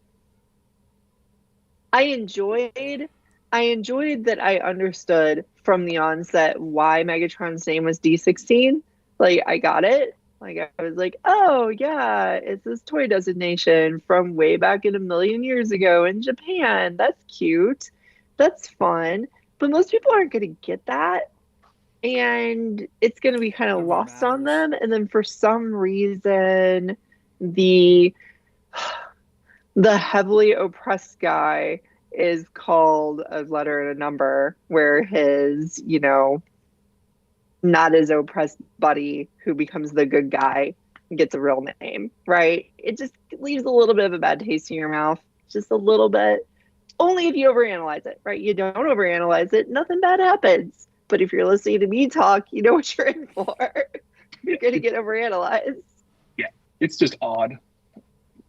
I enjoyed that I understood from the onset why Megatron's name was D16. Like, I got it. Like, I was like, oh, yeah, it's this toy designation from way back in a million years ago in Japan. That's cute. That's fun. But most people aren't going to get that. And it's going to be kind of lost on them. And then for some reason, the heavily oppressed guy is called a letter and a number, where his, not as oppressed buddy who becomes the good guy gets a real name, right? It just leaves a little bit of a bad taste in your mouth. Just a little bit. Only if you overanalyze it, right? You don't overanalyze it, nothing bad happens. But if you're listening to me talk, you know what you're in for. You're going to get overanalyzed. Yeah, it's just odd.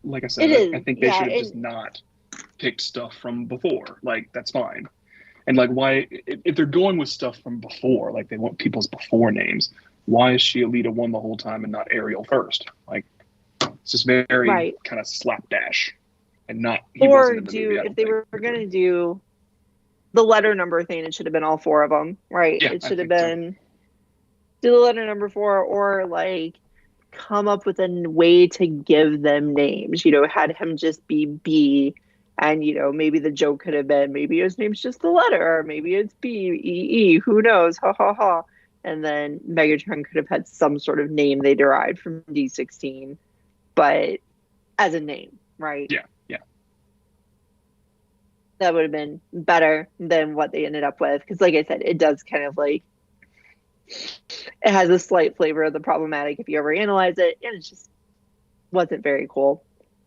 Like I said, I think they should have just not picked stuff from before. Like, that's fine. And like, why, if they're going with stuff from before, like they want people's before names, why is she Alita 1 the whole time and not Ariel first? Like, It's just very Right. kind of slapdash, and not. He Or wasn't in the movie, I if don't they think. were going to do the letter number thing, it should have been all 4 of them, right? Yeah, It I should have think so. been do the letter number 4, or like come up with a way to give them names. Had him just be B, and maybe the joke could have been maybe his name's just the letter, or maybe it's B-E-E. Who knows? Ha ha ha. And then Megatron could have had some sort of name they derived from D16, but as a name, right? Yeah. That would have been better than what they ended up with. Because, like I said, it does kind of like, it has a slight flavor of the problematic if you ever analyze it, and it just wasn't very cool.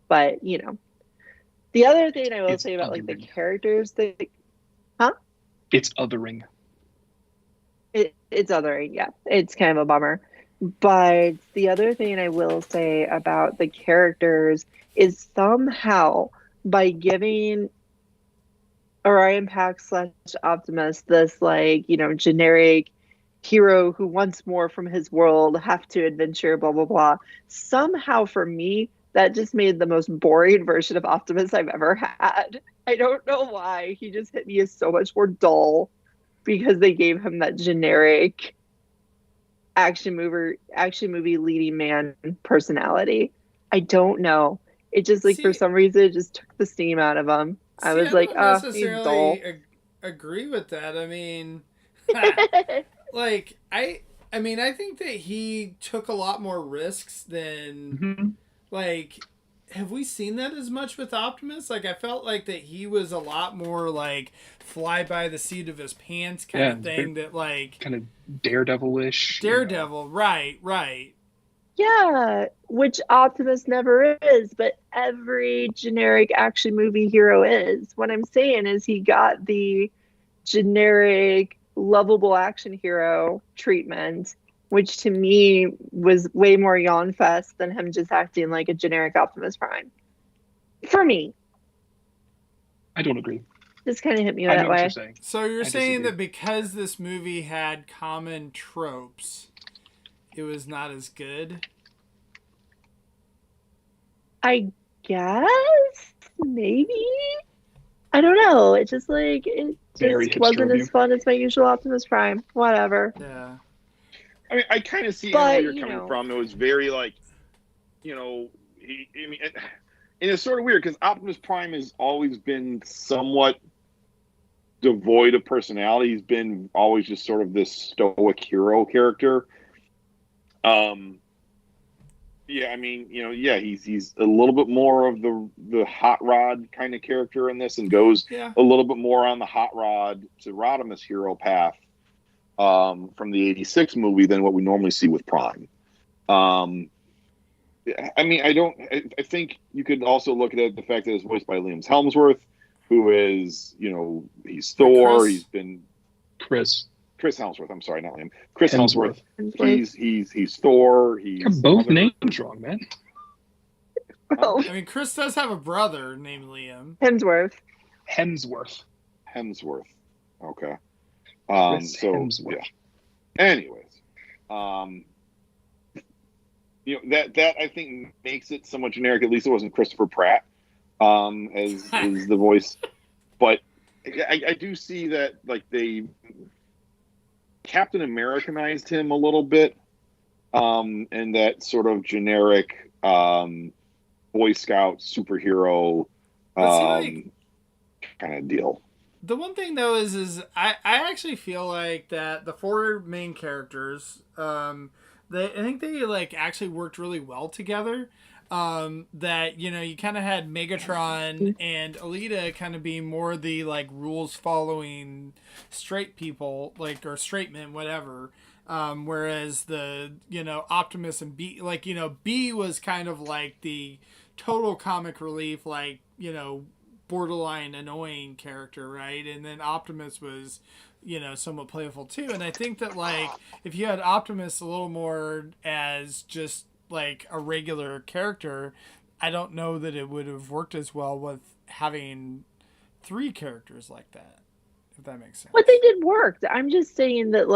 But, the other thing I will say about like the characters that, It's othering. It's othering, yeah. It's kind of a bummer. But the other thing I will say about the characters is somehow by giving Orion Pax / Optimus this generic hero who wants more from his world, have to adventure, blah, blah, blah. Somehow for me, that just made the most boring version of Optimus I've ever had. I don't know why. He just hit me as so much more dull because they gave him that generic action movie leading man personality. I don't know. It just for some reason it just took the steam out of him. I was like, he's dull. Agree with that. I mean, I think that he took a lot more risks than have we seen that as much with Optimus? I felt like that he was a lot more fly by the seat of his pants kind of thing. That kind of daredevil-ish. Daredevil, right. Yeah, which Optimus never is, but every generic action movie hero is. What I'm saying is he got the generic lovable action hero treatment, which to me was way more yawn fest than him just acting like a generic Optimus Prime. For me. I don't agree. Just kind of hit me that way. You're saying. So you're saying that because this movie had common tropes, it was not as good? I guess maybe. I don't know. It just wasn't as fun as my usual Optimus Prime. Whatever. Yeah. I mean, I kind of see where you're coming from. It was very and it's sort of weird because Optimus Prime has always been somewhat devoid of personality. He's been always just sort of this stoic hero character. Yeah, I mean, he's a little bit more of the hot rod kind of character in this, and goes a little bit more on the hot rod to Rodimus hero path from the '86 movie than what we normally see with Prime. I mean, I think you could also look at the fact that it's voiced by Liam Hemsworth, who is, he's Thor. He's been Chris Hemsworth. I'm sorry, not Liam. Chris Hemsworth. He's Thor. He's both names wrong, man. Well, I mean, Chris does have a brother named Liam. Hemsworth. Okay. Hemsworth. Yeah. Anyways, that I think makes it somewhat generic. At least it wasn't Christopher Pratt as the voice, but I do see that they Captain Americanized him a little bit, and that sort of generic Boy Scout superhero kind of deal. The one thing though is I actually feel like that the 4 main characters, I think they actually worked really well together. That you kind of had Megatron and Alita kind of being more the rules following straight people or straight men, whatever, whereas the Optimus and B B was kind of the total comic relief, borderline annoying character, right? And then Optimus was somewhat playful too. And I think that if you had Optimus a little more as just a regular character, I don't know that it would have worked as well with having 3 characters like that, if that makes sense. But they did work. I'm just saying that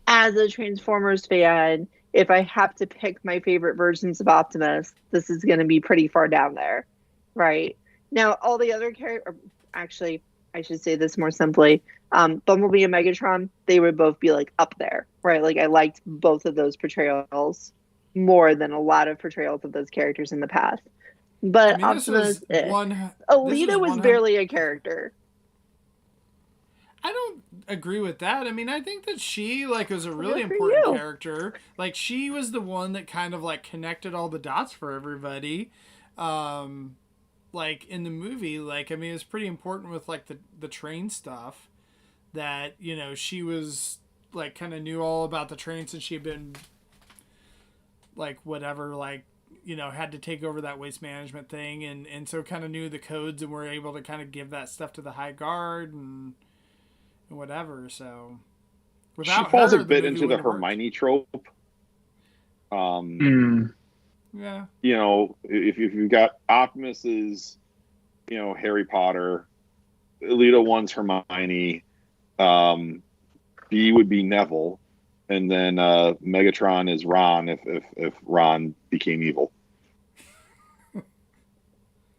as a Transformers fan, if I have to pick my favorite versions of Optimus, this is going to be pretty far down there, right? Now, all the other characters, actually, I should say this more simply. Bumblebee and Megatron, they would both be like up there, right? Like I liked both of those portrayals more than a lot of portrayals of those characters in the past. But Optimus, Alita was barely a character. I don't agree with that. I mean, I think that she like was a really important character. Like she was the one that kind of like connected all the dots for everybody. Like in the movie, like I mean, it's pretty important with like the train stuff. That you know she was like kind of knew all about the train since she had been like whatever like you know had to take over that waste management thing and so kind of knew the codes and were able to kind of give that stuff to the High Guard and whatever. So without she falls her, a bit into the Hermione trope. Yeah. You know, if you've got Optimus's, you know, Harry Potter, Alita 1's Hermione, B would be Neville, and then Megatron is Ron if Ron became evil.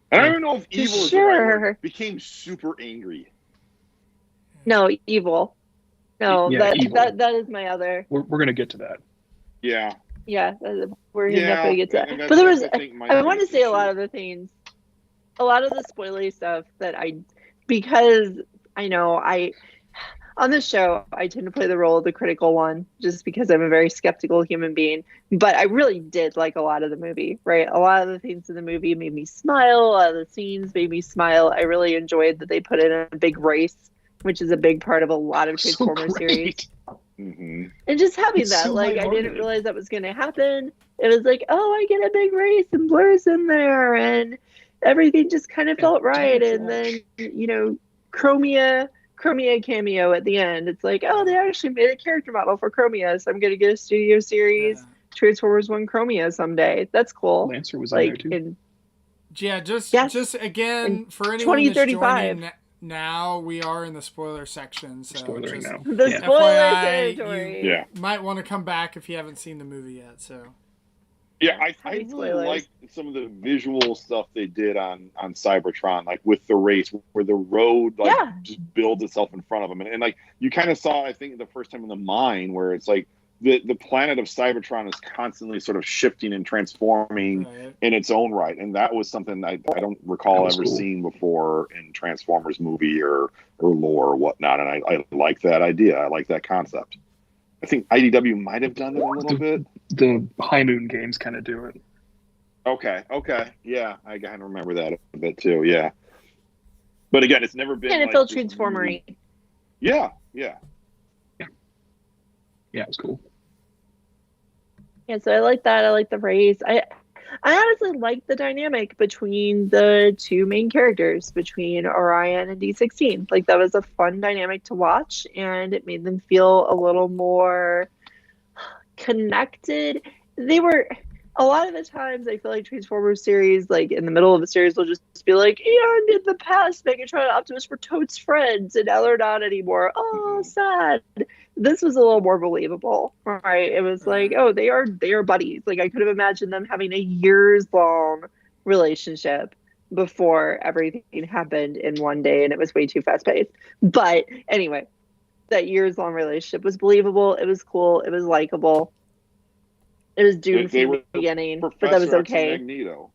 I don't even know if evil is the right word. Became super angry. No, evil. No, yeah, that is my other. We're gonna get to that. Yeah. Yeah, we're gonna definitely get to that. But there was, I want to say a lot of the things, a lot of the spoilery stuff that because I know on this show, I tend to play the role of the critical one just because I'm a very skeptical human being. But I really did like a lot of the movie, right? A lot of the things in the movie made me smile. A lot of the scenes made me smile. I really enjoyed that they put in a big race, which is a big part of a lot of Transformers series. Mm-hmm. And just having that, like, I didn't realize that was going to happen. It was like, oh, I get a big race and Blur's in there, and everything just kind of felt right. And then, you know, Chromia cameo at the end. It's like, oh, they actually made a character model for Chromia, so I'm going to get a studio series Transformers 1 Chromia someday. That's cool. Lancer was like, in there too. Just again, for anyone that's joining now, we are in the spoiler section, so spoiling now. The spoiler territory. You might want to come back if you haven't seen the movie yet. So, yeah, I really like some of the visual stuff they did on Cybertron, like with the race, where the road just builds itself in front of them, and like you kind of saw, I think, the first time in the mine, where it's like the planet of Cybertron is constantly sort of shifting and transforming in its own right. And that was something I don't recall ever seeing before in Transformers movie or lore or whatnot. And I like that idea. I like that concept. I think IDW might have done it a little bit. The High Moon games kind of do it. Okay. Yeah, I kind of remember that a bit too. Yeah. But again, it's never been. And it felt Transformery. Yeah. Yeah, it was cool. Yeah, so I like that. I like the race. I honestly like the dynamic between the two main characters, between Orion and D16. Like, that was a fun dynamic to watch, and it made them feel a little more connected. They were, a lot of the times, I feel like Transformers series, like, in the middle of the series, will just be like, and in the past, Megatron and Optimus were totes friends, and now they're not anymore. Oh, sad. This was a little more believable, right? It was like, oh, they are buddies. Like, I could have imagined them having a years-long relationship before everything happened in one day, and it was way too fast-paced. But anyway, that years-long relationship was believable. It was cool. It was likable. It was doomed from the beginning, but that was okay. And Magneto,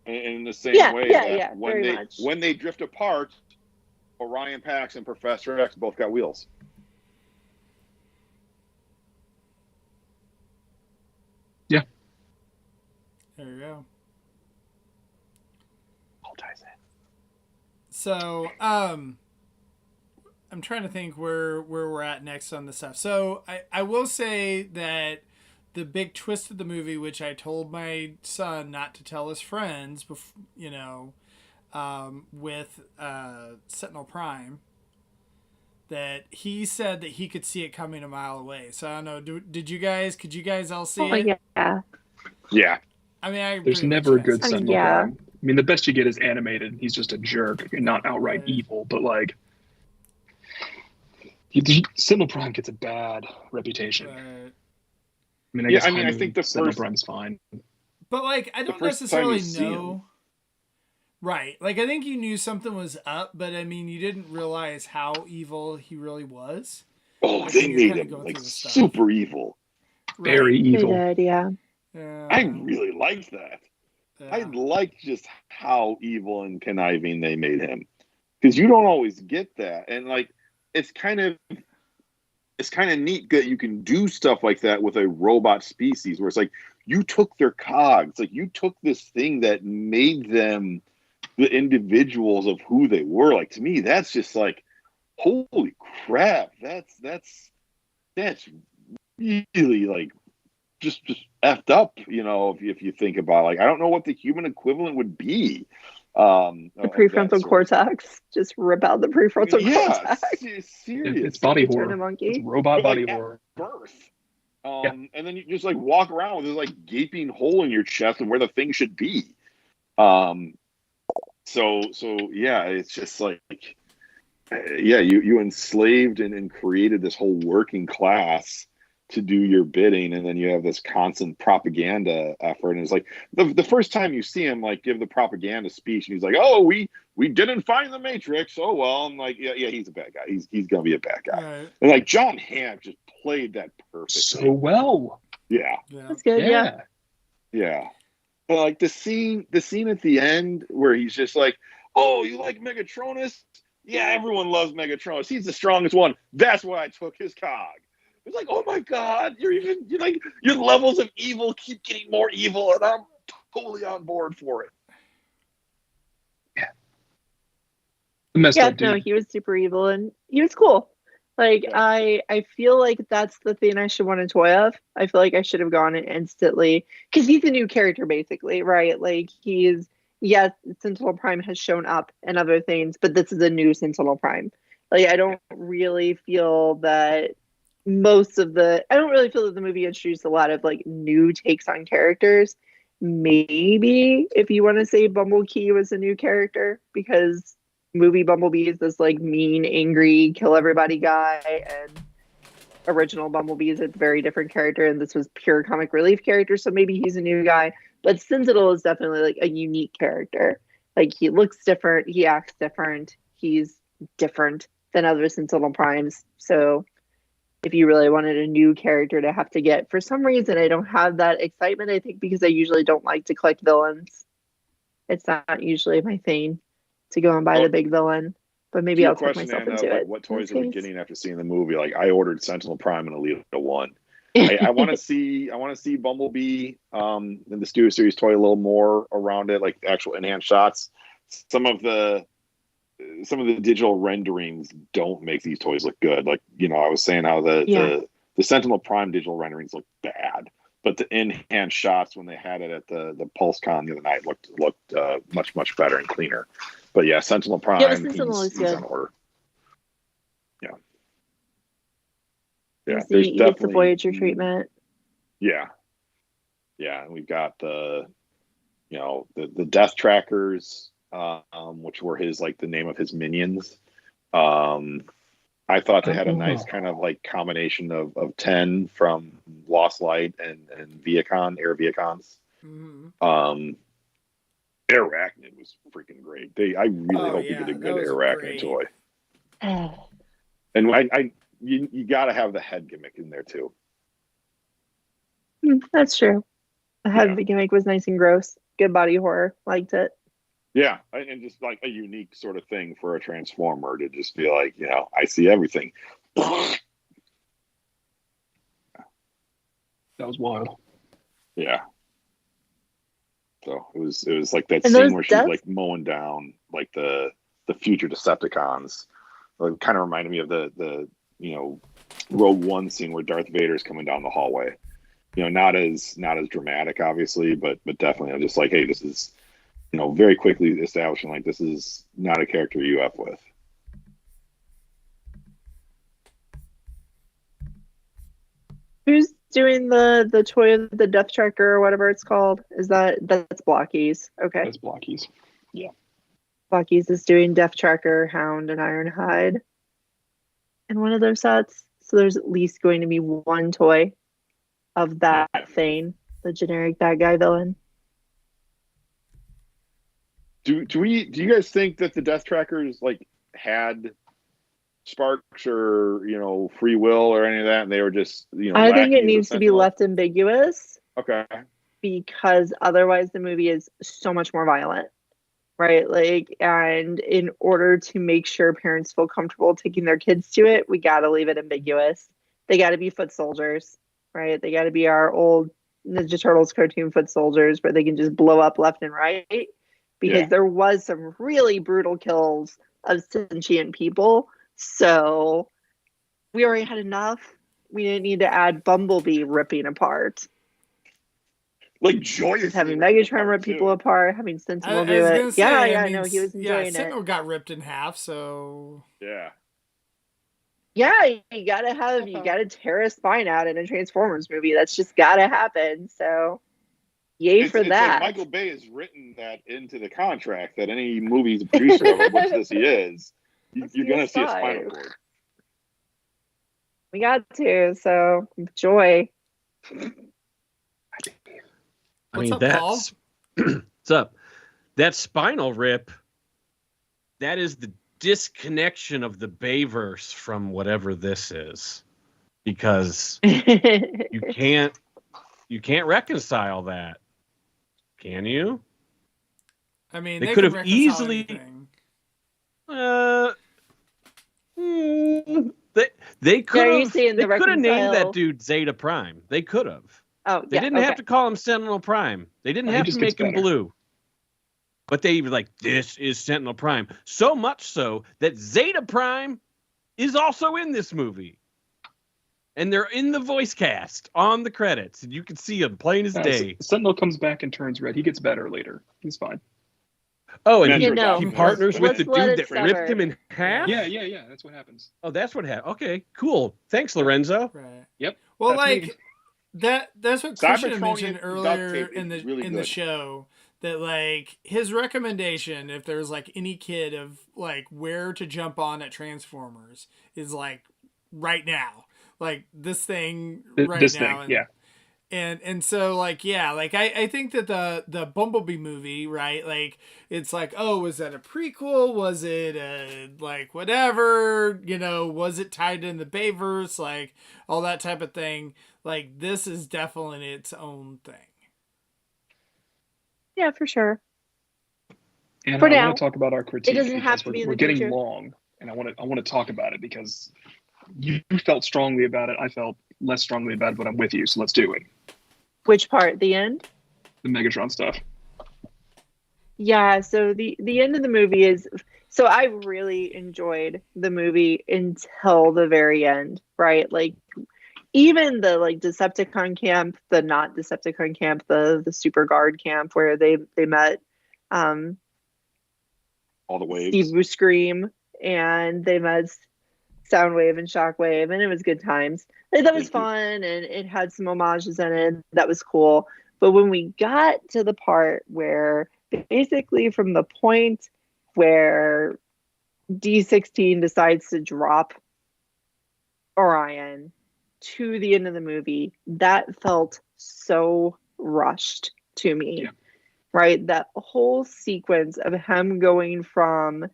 in the same way that when they drift apart, Orion Pax and Professor X both got wheels. Yeah. There you go. All ties in. So, I'm trying to think where we're at next on the stuff. So, I will say that the big twist of the movie, which I told my son not to tell his friends, you know, with Sentinel Prime, that he said that he could see it coming a mile away. So I don't know. Could you guys all see it? Yeah. I mean, there's never a good Sentinel Prime. I mean, the best you get is animated. He's just a jerk and not outright evil, but like, Sentinel Prime gets a bad reputation. I mean, I Yeah, guess I mean, I think the Sentinel first Prime's fine. But like, I don't first time you necessarily see know. Right. Like, I think you knew something was up, but I mean, you didn't realize how evil he really was. Oh, Like, they when you're made kind of him going like through the stuff. super evil. Very Right. They evil. did, yeah. I Yeah. really liked that. I Yeah. liked just how evil and conniving they made him, because you don't always get that, and like it's kind of neat that you can do stuff like that with a robot species, where it's like you took their cogs, like you took this thing that made them the individuals of who they were. Like, to me, that's just like, holy crap, that's really like just effed up, if you think about it. Like, I don't know what the human equivalent would be. The Of that prefrontal sort of- cortex. Just rip out the prefrontal Yeah, cortex. serious. It's body Turn horror. a monkey. It's robot But, body like, at horror. birth. Yeah. And then you just like walk around with this like gaping hole in your chest and where the thing should be. So yeah, it's just like, yeah, you enslaved and created this whole working class to do your bidding, and then you have this constant propaganda effort. And it's like the first time you see him like give the propaganda speech, and he's like, "Oh, we didn't find the Matrix. Oh well." I'm like, yeah, he's a bad guy. He's gonna be a bad guy. Right. And like John Hamm just played that perfectly. So well. Yeah. Yeah. That's good, yeah. Yeah. But like the scene at the end where he's just like, "Oh, you like Megatronus? Yeah, everyone loves Megatronus. He's the strongest one. That's why I took his cog." It's like, oh my God, you're like, your levels of evil keep getting more evil, and I'm totally on board for it. Messed Yeah, up, dude. no, he was super evil and he was cool. Like, Yeah. I feel like that's the thing I should want a toy of. I feel like I should have gone it instantly, because he's a new character basically, right? Like, yes, Sentinel Prime has shown up in other things, but this is a new Sentinel Prime. Like, I don't really feel that I don't really feel that the movie introduced a lot of like new takes on characters. Maybe if you want to say Bumblebee was a new character, because movie Bumblebee is this like mean, angry, kill everybody guy, and original Bumblebee is a very different character, and this was pure comic relief character, so maybe he's a new guy. But Sentinel is definitely like a unique character. Like, he looks different, he acts different, he's different than other Sentinel Primes. So if you really wanted a new character to have to get, for some reason I don't have that excitement, I think because I usually don't like to collect villains. It's not usually my thing to go and buy the big villain, but maybe I'll talk myself into like, it. what toys are we getting after seeing the movie? Like, I ordered Sentinel Prime and Alita 1. I want to see Bumblebee in the Studio Series toy a little more around it, like actual enhanced shots. Some of the digital renderings don't make these toys look good. Like, I was saying how the Sentinel Prime digital renderings look bad, but the enhanced shots when they had it at the PulseCon the other night looked much better and cleaner. But yeah, Sentinel Prime, Yeah, Sentinel is he's good. on order. Yeah. You Yeah, see, there's he gets the definitely Voyager treatment. Yeah. And we've got the Death Trackers, which were the name of his minions. I thought they had a nice kind of like combination of 10 from Lost Light and Air Viacons. Mm-hmm. Arachnid was freaking great. I really hope we get a good Arachnid great. toy. And you got to have the head gimmick in there too. That's true. The gimmick was nice and gross. Good body horror. Liked it. Yeah, and just like a unique sort of thing for a Transformer to just be like, I see everything. That was wild. Yeah. So it was like that And scene where she's deaths? like mowing down like the future Decepticons. It kind of reminded me of the Rogue One scene where Darth Vader's coming down the hallway. Not as dramatic, obviously, but definitely just like, hey, this is very quickly establishing like this is not a character you F with. Who's doing the toy of the Death Tracker or whatever it's called? That's Blockies? Okay. That's Blockies. Yeah. Blockies is doing Death Tracker, Hound, and Ironhide in one of their sets. So there's at least going to be one toy of that Thane, the generic bad guy villain. Do you guys think that the Death Trackers like had sparks or free will or any of that, and they were just I think it lackeys of needs to be Sentinel? left ambiguous. Okay. Because otherwise the movie is so much more violent, right? Like, and in order to make sure parents feel comfortable taking their kids to it, we got to leave it ambiguous. They got to be foot soldiers, right? They got to be our old Ninja Turtles cartoon foot soldiers where they can just blow up left and right, because there was some really brutal kills of sentient people. So we already had enough. We didn't need to add Bumblebee ripping apart. Like joyously Having Megatron rip people apart, having Sentinel do it. I know he was enjoying it. Sentinel got ripped in half, so you gotta tear a spine out in a Transformers movie. That's just gotta happen. So yay for that. Like Michael Bay has written that into the contract that any movie he's a producer of, which he is, you're gonna see a spinal cord. We got to, so joy. I mean, that's what's up. That spinal rip, that is the disconnection of the Bayverse from whatever this is, because you can't reconcile that, can you? I mean, they could have easily. They could have. They could have named that dude Zeta Prime. They could have. Oh, they didn't have to call him Sentinel Prime. They didn't have to make him blue. But they were like, this is Sentinel Prime. So much so that Zeta Prime is also in this movie. And they're in the voice cast on the credits. And you can see him plain as day. Sentinel comes back and turns red. He gets better later. He's fine. Oh, and he partners with the dude that ripped him in half? Yeah. That's what happens. Oh, that's what happened. Okay, cool. Thanks, Lorenzo. Right. Yep. Well, that's what Christian mentioned earlier in the show, that like his recommendation, if there's like any kid of like where to jump on at Transformers, is like right now, like this thing now. And so like, I think that the Bumblebee movie, right? Like it's like, oh, was that a prequel? Was it like whatever, was it tied in the Bayverse? Like all that type of thing. Like this is definitely its own thing. Yeah, for sure. And for I now, want to talk about our critique. It doesn't have to be in the future. We're getting future. long, and I want to talk about it because you felt strongly about it. I felt less strongly about it, but I'm with you. So let's do it. Which part? The end? The Megatron stuff. Yeah. So the end of the movie is. So I really enjoyed the movie until the very end, right? Like even the like Decepticon camp, the not Decepticon camp, the Super Guard camp where they met all the waves. Steve Buscemi, and they met Soundwave and Shockwave, and it was good times. Like, that was fun, and it had some homages in it. That was cool. But when we got to the part where basically from the point where D16 decides to drop Orion to the end of the movie, that felt so rushed to me. Yeah. Right? That whole sequence of him going from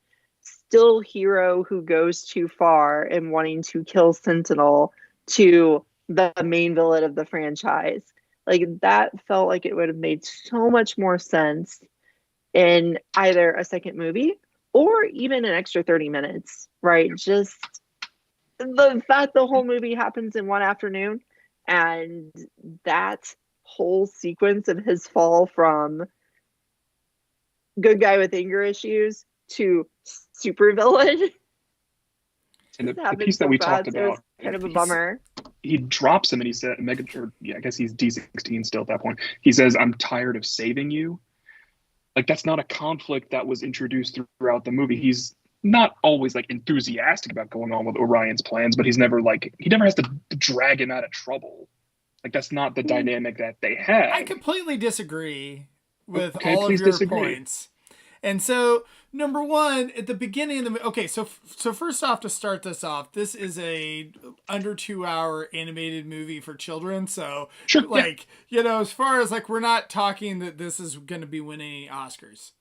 still hero who goes too far and wanting to kill Sentinel to the main villain of the franchise. Like that felt like it would have made so much more sense in either a second movie or even an extra 30 minutes, right? Just the fact the whole movie happens in one afternoon, and that whole sequence of his fall from good guy with anger issues to super villain. And the piece that we talked about, kind of a bummer. He drops him and he said, I guess he's D16 still at that point. He says, "I'm tired of saving you." Like, that's not a conflict that was introduced throughout the movie. He's not always like enthusiastic about going on with Orion's plans, but he never has to drag him out of trouble. Like, that's not the dynamic that they had. I completely disagree with all of your points. And so number one, at the beginning of the okay, so first off, to start this off, this is a under 2 hour animated movie for children. So Sure, like, you know, as far as like, we're not talking that this is going to be winning any Oscars.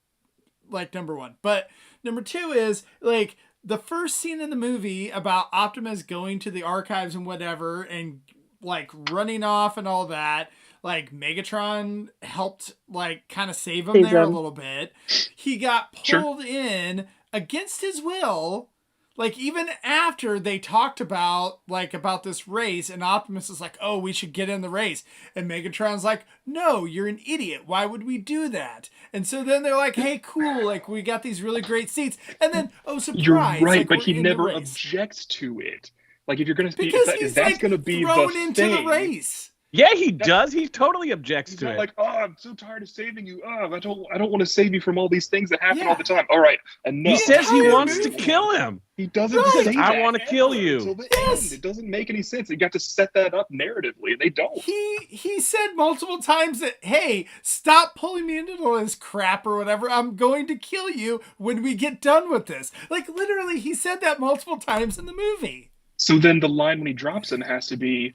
Like, number one. But number two is like the first scene in the movie about Optimus going to the archives and whatever and like running off and all that. Like, Megatron helped like kind of save him there a little bit. He got pulled in against his will. Like, even after they talked about this race, and Optimus is like, oh, we should get in the race. And Megatron's like, no, you're an idiot. Why would we do that? And so then they're like, hey, cool. Like, we got these really great seats. And then, oh, surprise. You're right, like, but he never objects to it. Like, if you're going to speak, because that's like going to be thrown the into thing. the race. Yeah, he does. He totally objects He's to not it. like, oh, I'm so tired of saving you. Oh, I don't want to save you from all these things that happen all the time. All right, enough. He says he wants to kill him. He doesn't say that. I want to kill you. Until the end. It doesn't make any sense. You got to set that up narratively. They don't. He said multiple times that, hey, stop pulling me into all this crap or whatever. I'm going to kill you when we get done with this. Like, literally, he said that multiple times in the movie. So then the line when he drops him has to be,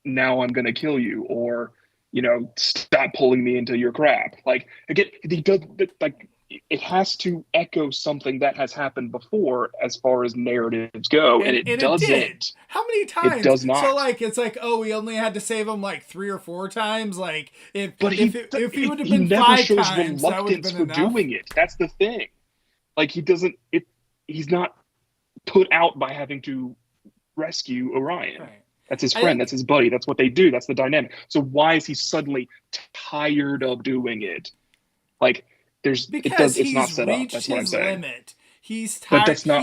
now I'm going to kill you, or, you know, stop pulling me into your crap. Like, again, he does, like, it has to echo something that has happened before as far as narratives go, and it doesn't. It did. How many times? It does not. So, like, it's like, oh, we only had to save him like 3 or 4 times. Like, if he would have been 5 times, that would have been enough. Doing it. That's the thing. Like, he doesn't. He's not put out by having to rescue Orion. Right. That's his friend. That's his buddy. That's what they do. That's the dynamic. So why is he suddenly tired of doing it? Like, it's not set up. That's what I'm saying. Limit. He's tired. But that's not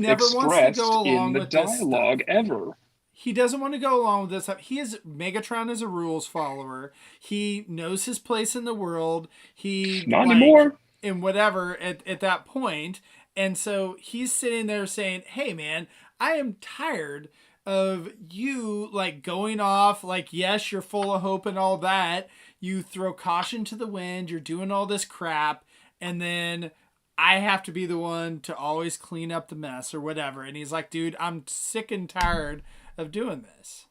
expressed in the dialogue ever. He doesn't want to go along with this stuff. Megatron is a rules follower. He knows his place in the world. Not anymore. And whatever at that point. And so he's sitting there saying, hey man, I am tired of you like going off. Like, yes, you're full of hope and all that. You throw caution to the wind. You're doing all this crap. And then I have to be the one to always clean up the mess or whatever. And he's like, dude, I'm sick and tired of doing this.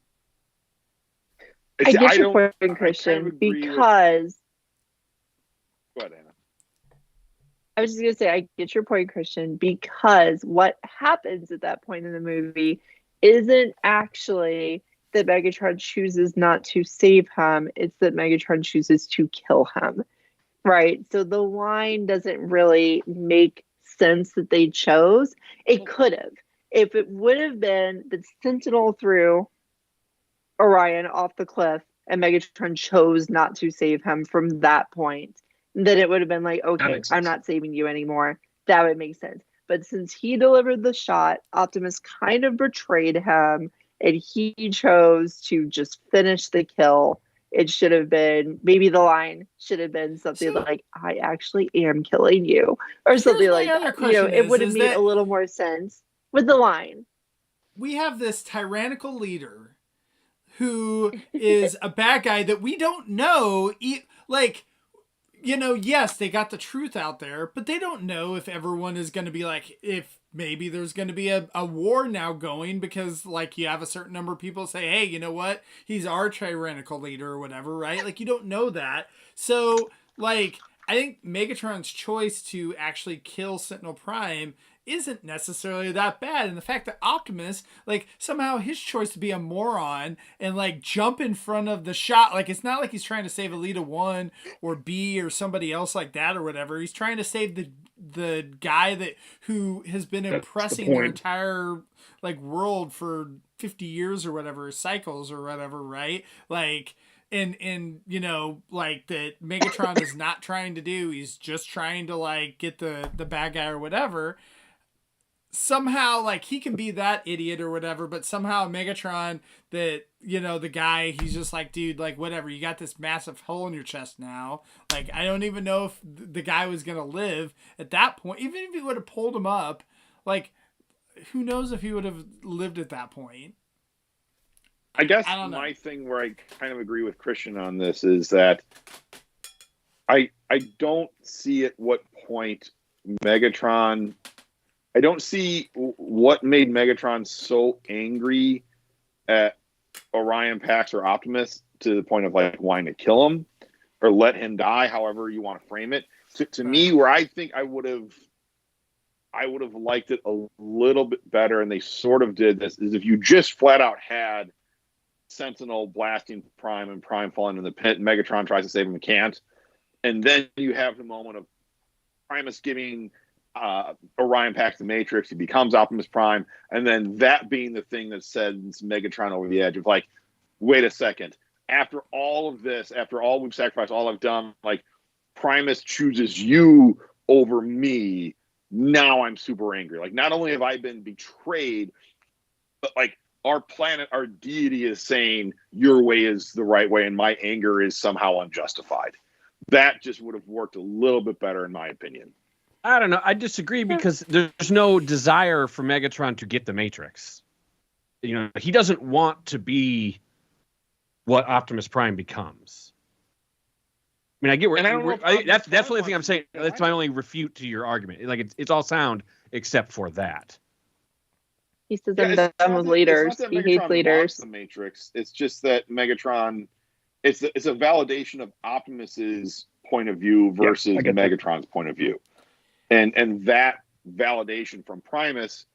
I get your point, Christian, because... Go ahead, Anna. I was just going to say, I get your point, Christian, because what happens at that point in the movie isn't actually that Megatron chooses not to save him. It's that Megatron chooses to kill him, right? So the line doesn't really make sense that they chose. It could have. If it would have been that Sentinel threw Orion off the cliff and Megatron chose not to save him from that point, then it would have been like, okay, I'm not saving you anymore. That would make sense. But since he delivered the shot, Optimus kind of betrayed him, and he chose to just finish the kill. It should have been, maybe the line should have been something like, I actually am killing you, or something like that. You know, it would have made a little more sense with the line. We have this tyrannical leader who is a bad guy that we don't know, like... You know, yes, they got the truth out there, but they don't know if everyone is going to be like, if maybe there's going to be a war now going because, like, you have a certain number of people say, hey, you know what? He's our tyrannical leader or whatever, right? Like, you don't know that. So, like, I think Megatron's choice to actually kill Sentinel Prime isn't necessarily that bad. And the fact that Optimus, like, somehow his choice to be a moron and like jump in front of the shot, like, it's not like he's trying to save Elita 1 or B or somebody else like that or whatever. He's trying to save the guy who has been impressing their entire like world for 50 years or whatever, cycles or whatever, right? Like, and you know, like, that Megatron is not trying to do. He's just trying to like get the bad guy or whatever. Somehow, like, he can be that idiot or whatever, but somehow Megatron, that, you know, the guy, he's just like, dude, like, whatever, you got this massive hole in your chest now. Like, I don't even know if the guy was going to live at that point. Even if he would have pulled him up, like, who knows if he would have lived at that point. I guess my thing where I kind of agree with Christian on this is that I don't see at what point Megatron. I don't see what made Megatron so angry at Orion Pax or Optimus to the point of like wanting to kill him or let him die, however you want to frame it. To me, where I think I would have liked it a little bit better, and they sort of did this, is if you just flat out had Sentinel blasting Prime and Prime falling in the pit, and Megatron tries to save him and can't, and then you have the moment of Primus giving Orion Pax the Matrix, he becomes Optimus Prime, and then that being the thing that sends Megatron over the edge of like, wait a second, after all of this, after all we've sacrificed, all I've done, like Primus chooses you over me. Now I'm super angry. Like, not only have I been betrayed, but like our planet, our deity is saying your way is the right way and my anger is somehow unjustified. That just would have worked a little bit better in my opinion. I don't know. I disagree because there's no desire for Megatron to get the Matrix. You know, he doesn't want to be what Optimus Prime becomes. I mean, I get where that's definitely the thing I'm saying. That's my only refute to your argument. Like, it's all sound except for that. He says I'm done with leaders. He hates leaders. The Matrix. It's just that Megatron. It's a validation of Optimus's point of view versus Megatron's point of view. And that validation from Primus,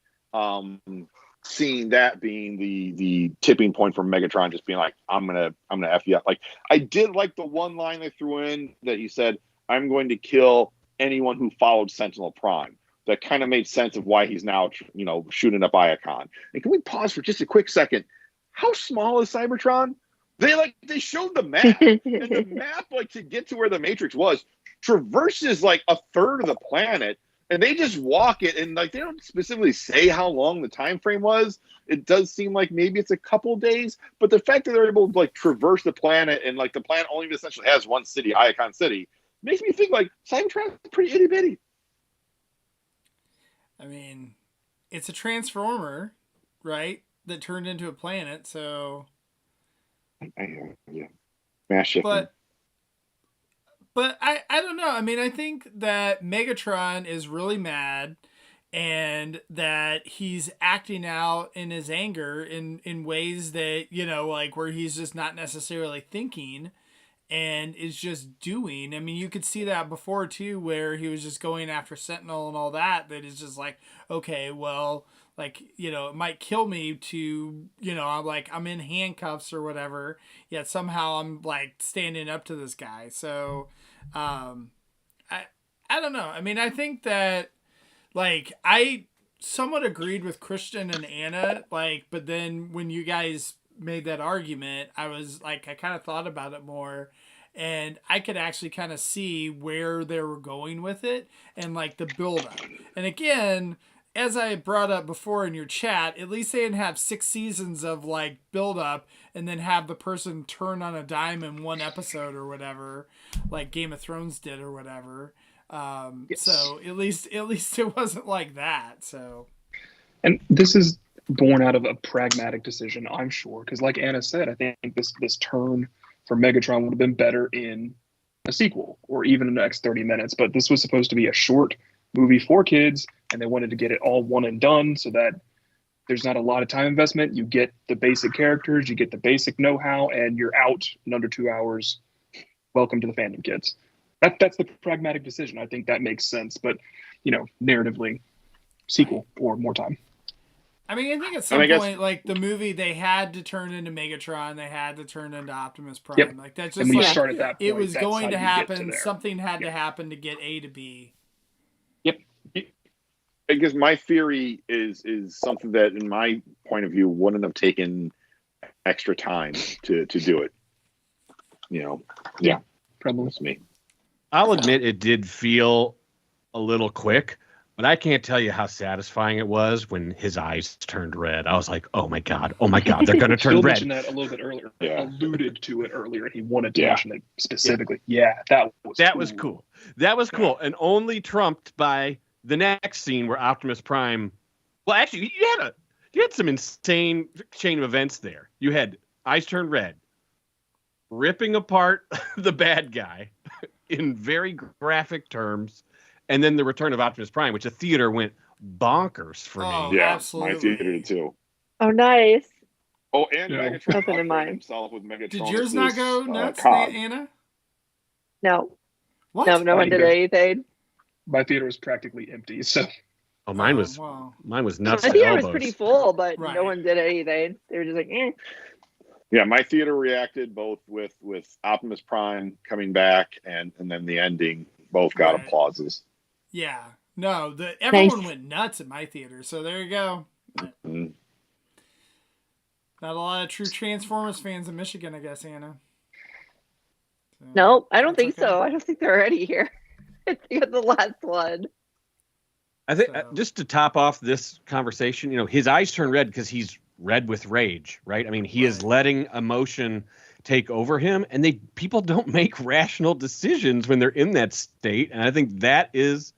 seeing that being the tipping point for Megatron, just being like, I'm gonna F you up. Like, I did like the one line they threw in that he said, I'm going to kill anyone who followed Sentinel Prime. That kind of made sense of why he's now, shooting up Iacon. And can we pause for just a quick second? How small is Cybertron? They showed the map, and the map, like, to get to where the Matrix was, traverses like a third of the planet, and they just walk it, and like they don't specifically say how long the time frame was. It does seem like maybe it's a couple days, but the fact that they're able to like traverse the planet, and like the planet only essentially has one city, Iacon City, makes me think like Cybertron's pretty itty bitty. I mean, it's a transformer, right? That turned into a planet, so. Yeah, mass shifting. But I don't know. I mean, I think that Megatron is really mad, and that he's acting out in his anger in ways that, like where he's just not necessarily thinking and is just doing. I mean, you could see that before too, where he was just going after Sentinel and all that is just like, okay, well, like, it might kill me to, I'm in handcuffs or whatever, yet somehow I'm like standing up to this guy. So, I don't know. I mean, I think that, like, I somewhat agreed with Christian and Anna, like, but then when you guys made that argument, I was like, I kind of thought about it more, and I could actually kind of see where they were going with it and like the build up. And again, as I brought up before in your chat, at least they didn't have 6 seasons of like build up and then have the person turn on a dime in one episode or whatever, like Game of Thrones did or whatever. Yes. So at least it wasn't like that. So, and this is born out of a pragmatic decision, I'm sure, because like Anna said, I think this turn for Megatron would have been better in a sequel or even in the next 30 minutes. But this was supposed to be a short movie for kids, and they wanted to get it all one and done so that there's not a lot of time investment. You get the basic characters, you get the basic know-how, and you're out in under 2 hours. Welcome to the fandom, kids. That's the pragmatic decision. I think that makes sense. But, narratively, sequel or more time. I mean, I think at some point, like the movie, they had to turn into Megatron. They had to turn into Optimus Prime. Yep. Like that's just like at that point, it was going to happen. To Something had to happen to get A to B. Yep. I guess my theory is something that, in my point of view, wouldn't have taken extra time to do it. Yeah, probably with me. I'll admit it did feel a little quick, but I can't tell you how satisfying it was when his eyes turned red. I was like, oh my God, they're going to turn Phil red. Mentioned that a little bit earlier. Yeah. Alluded to it earlier, and he wanted to mention it specifically. Yeah, that was cool. That was cool, and only trumped by the next scene where Optimus Prime. Well, actually, you had some insane chain of events there. You had eyes turn red, ripping apart the bad guy in very graphic terms, and then the Return of Optimus Prime, which a theater went bonkers for me. Yeah, absolutely. my theater did too. Oh, nice. Oh, and Megatron Open in upgraded mine. himself with Megatron. Did yours not go nuts, cog. Anna? No. What? No one did anything. My theater was practically empty, so. Oh, mine was wow. nuts. My to theater elbows. was pretty full, but Right. no one did anything. They were just like, eh. Yeah, my theater reacted both with Optimus Prime coming back and then the ending. Both got Right. applauses. Yeah. No, everyone Nice. went nuts at my theater, so there you go. Mm. Not a lot of true Transformers fans in Michigan, I guess, Anna. So, No, I don't that's think okay. so. I don't think they're already here. I think it's the last one. I think So- just to top off this conversation, his eyes turn red because he's red with rage, right? I mean, he is Right. letting emotion take over him, and people don't make rational decisions when they're in that state. And I think that is,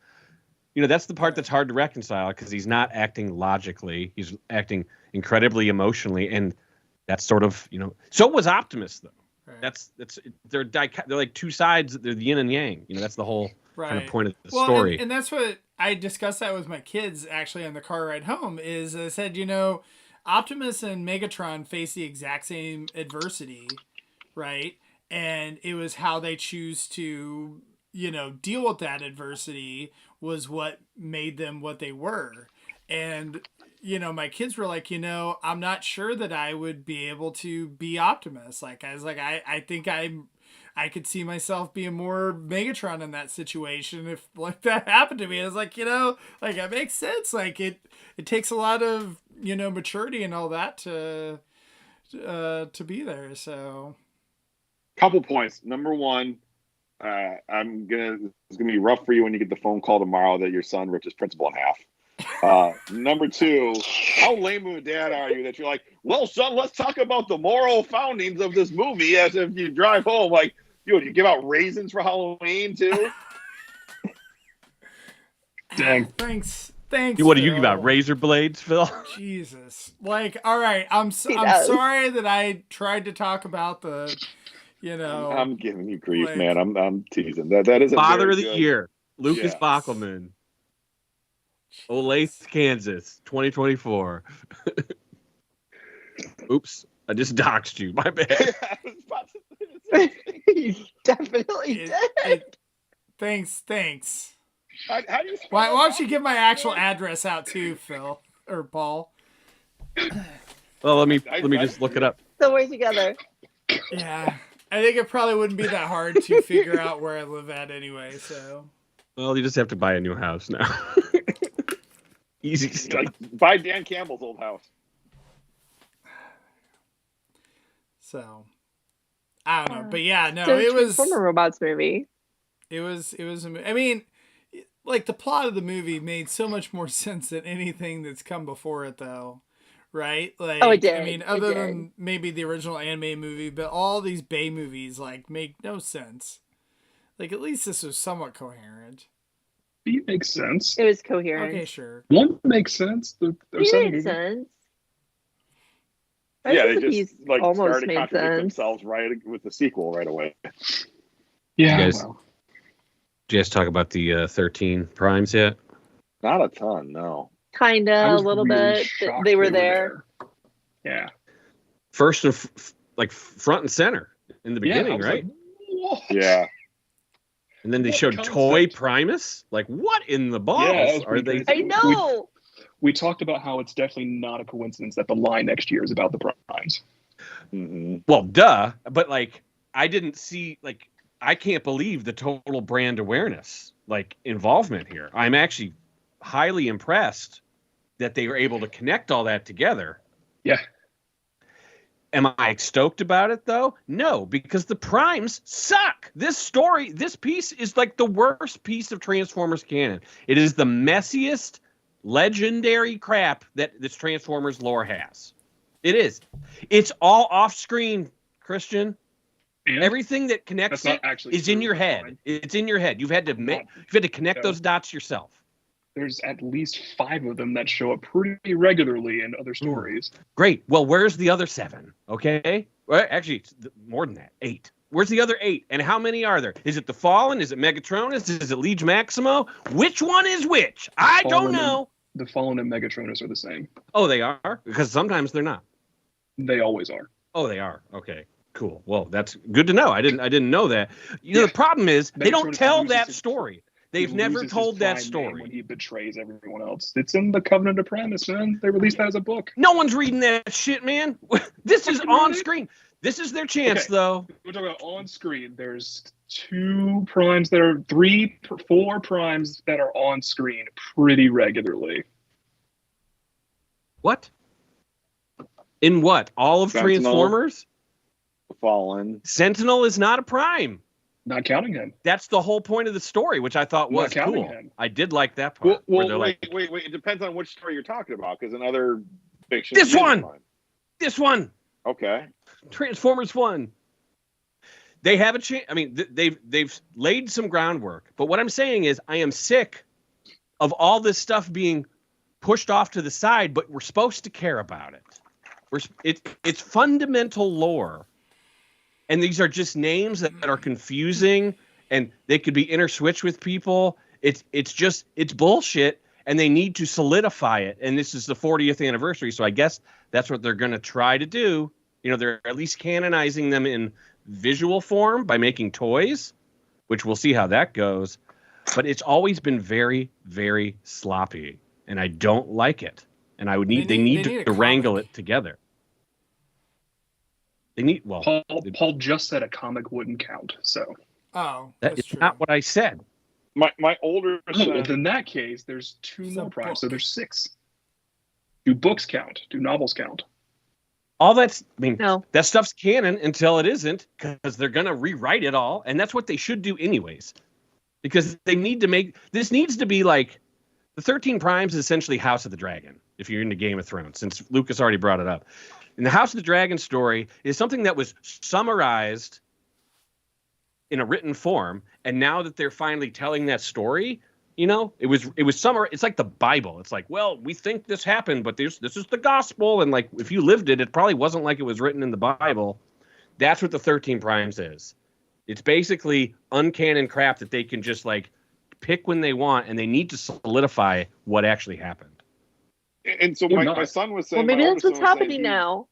that's the part that's hard to reconcile because he's not acting logically. He's acting incredibly emotionally, and that's sort of, so was Optimus though. Right. They're like two sides. They're the yin and yang. That's the whole kind of point of the story. And that's what I discussed that with my kids actually on the car ride home. Is I said, Optimus and Megatron face the exact same adversity, right? And it was how they choose to, deal with that adversity was what made them what they were. And my kids were like, I'm not sure that I would be able to be Optimus. Like, I was like, I think I could see myself being more Megatron in that situation if like that happened to me. I was like, like that makes sense. Like it takes a lot of, maturity and all that to be there. So Couple points. Number one, it's gonna be rough for you when you get the phone call tomorrow that your son ripped his principal in half. Number two, how lame of a dad are you that you're like, well, son, let's talk about the moral foundings of this movie as if you drive home. Like, dude, you give out raisins for Halloween too? Dang. Thanks. What do you Phil. give out? Razor blades, Phil? Jesus. Like, all right. I'm sorry that I tried to talk about the, I'm giving you grief, like- man. I'm teasing. That is a Father very of the good- Year, Lucas Yes. Bockelman, Olathe, Kansas, 2024. Oops, I just doxed you. My bad. I was about to say, You definitely did. Thanks. how do you spell Why that? don't you give my actual address out too, Phil or Paul? Well, let me just look it up. So we're together. Yeah, I think it probably wouldn't be that hard to figure out where I live at anyway. So Well, you just have to buy a new house now. Easy stuff. Like, buy Dan Campbell's old house. I don't know, but yeah, no, So it was Transformer Robots movie. It was. I mean, like the plot of the movie made so much more sense than anything that's come before it, though, right? Like, Oh, it did. I mean, It other did. than maybe the original anime movie, but all these Bay movies like make no sense. Like, at least this was somewhat coherent. It makes sense. It was coherent. Okay, sure. One makes sense. They're It setting made it- sense. Yeah, they Most of just these like almost started to made contradict sense. themselves right with the sequel right away. Yeah. You guys- well, Did you guys talk about the 13 primes yet? Not a ton, no. I Kinda, a was little really bit. shocked They were there. Yeah. First and front and center in the Yeah, I beginning, was right? like, what? Yeah. And then they what showed concept? Toy Primus. Like, what in the balls Yeah, that was are pretty they? crazy. I know. We talked about how it's definitely not a coincidence that the line next year is about the primes. Mm-mm. Well, duh. But like, I didn't see I can't believe the total brand awareness involvement here. I'm actually highly impressed that they were able to connect all that together. Yeah. Am I stoked about it though? No, because the primes suck. This piece is like the worst piece of Transformers canon. It is the messiest, legendary crap that this Transformers lore has. It is. It's all off screen, Christian. And Everything that connects That's it not actually is in true, your that's head. fine. It's in your head. You've had to connect No. those dots yourself. there's at least 5 of them that show up pretty regularly in other stories. Great. Well, where's the other 7? Okay. Well, actually, it's more than that. 8. Where's the other 8? And how many are there? Is it the Fallen? Is it Megatronus? Is it Liege Maximo? Which one is which? I don't know. The Fallen and Megatronus are the same. Oh, they are? Because sometimes they're not. They always are. Oh, they are. Okay, cool. Well, that's good to know. I didn't know that. The problem is they don't tell that story. They've never told that story. When he betrays everyone else. It's in the Covenant of Primus, man. They released that as a book. No one's reading that shit, man. This is on screen. This is their chance, though. We're talking about on screen. There's 4 primes that are on screen pretty regularly. What? In what? All of Sentinel, Transformers? Fallen. Sentinel is not a prime. Not counting him. That's the whole point of the story, which I thought was cool. Him. I did like that part. Well, wait. It depends on which story you're talking about, because in other fiction. This one. Okay. Transformers 1. They have a chance. I mean, they've laid some groundwork. But what I'm saying is, I am sick of all this stuff being pushed off to the side, but we're supposed to care about it. It's fundamental lore. And these are just names that are confusing, and they could be interswitched with people. It's bullshit, and they need to solidify it. And this is the 40th anniversary, so I guess that's what they're going to try to do. You know, they're at least canonizing them in visual form by making toys, which we'll see how that goes. But it's always been very, very sloppy, and I don't like it. And they need to wrangle it together. They need Paul just said a comic wouldn't count, so that's not what I said. My older son, well, in that case, there's 2 more primes, so there's 6. Do books count? Do novels count? All that's, that stuff's canon until it isn't, because they're going to rewrite it all. And that's what they should do anyways, because they need to this needs to be like the 13 Primes is essentially House of the Dragon. If you're into Game of Thrones, since Lucas already brought it up, and the House of the Dragon story is something that was summarized in a written form. And now that they're finally telling that story, you know, it was summarized. It's like the Bible. It's like, well, we think this happened, but this is the gospel. And like, if you lived it, it probably wasn't like it was written in the Bible. That's what the 13 Primes is. It's basically uncanon crap that they can just like pick when they want, and they need to solidify what actually happened. And so my son was saying, well, maybe that's what's happening now.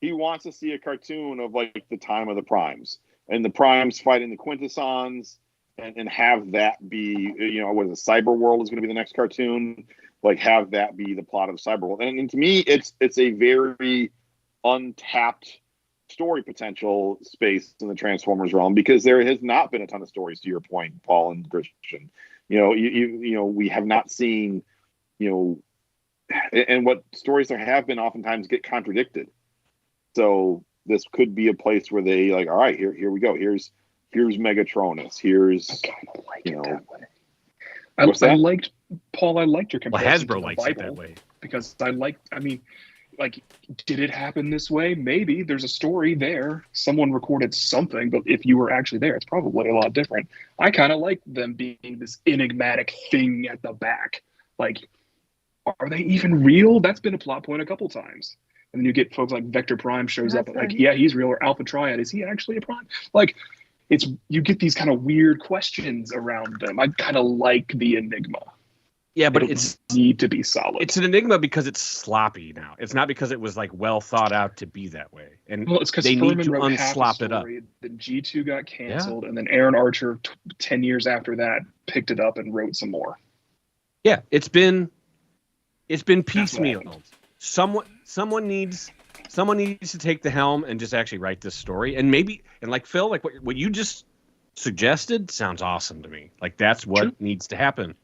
He wants to see a cartoon of like the time of the Primes, and the Primes fighting the Quintessons, and have that be, you know, what is it, Cyber World is going to be the next cartoon. Like, have that be the plot of Cyber World. And to me, it's a very untapped story potential space in the Transformers realm, because there has not been a ton of stories, to your point, Paul and Christian. You know, we have not seen, you know, and what stories there have been oftentimes get contradicted. So this could be a place where they like, all right, here we go. Here's Megatronus. Here's, I kind of like it that way. I liked your comparison. Well, Hasbro to likes Bible, it that way, because did it happen this way? Maybe there's a story there. Someone recorded something, but if you were actually there, it's probably a lot different. I kind of like them being this enigmatic thing at the back. Like, are they even real? That's been a plot point a couple times. And then you get folks like Vector Prime shows up, like, yeah, he's real, or Alpha Triad, is he actually a Prime? Like, you get these kind of weird questions around them. I kind of like the enigma. Yeah, but it's need to be solid. It's an enigma because it's sloppy now. It's not because it was like well thought out to be that way. And well, it's because they Furman need to wrote unslop it up. Then G2 got canceled, and then Aaron Archer 10 years after that picked it up and wrote some more. Yeah, it's been piecemealed. Someone needs to take the helm and just actually write this story. And maybe, and like Phil, like what you just suggested sounds awesome to me. Like that's what needs to happen.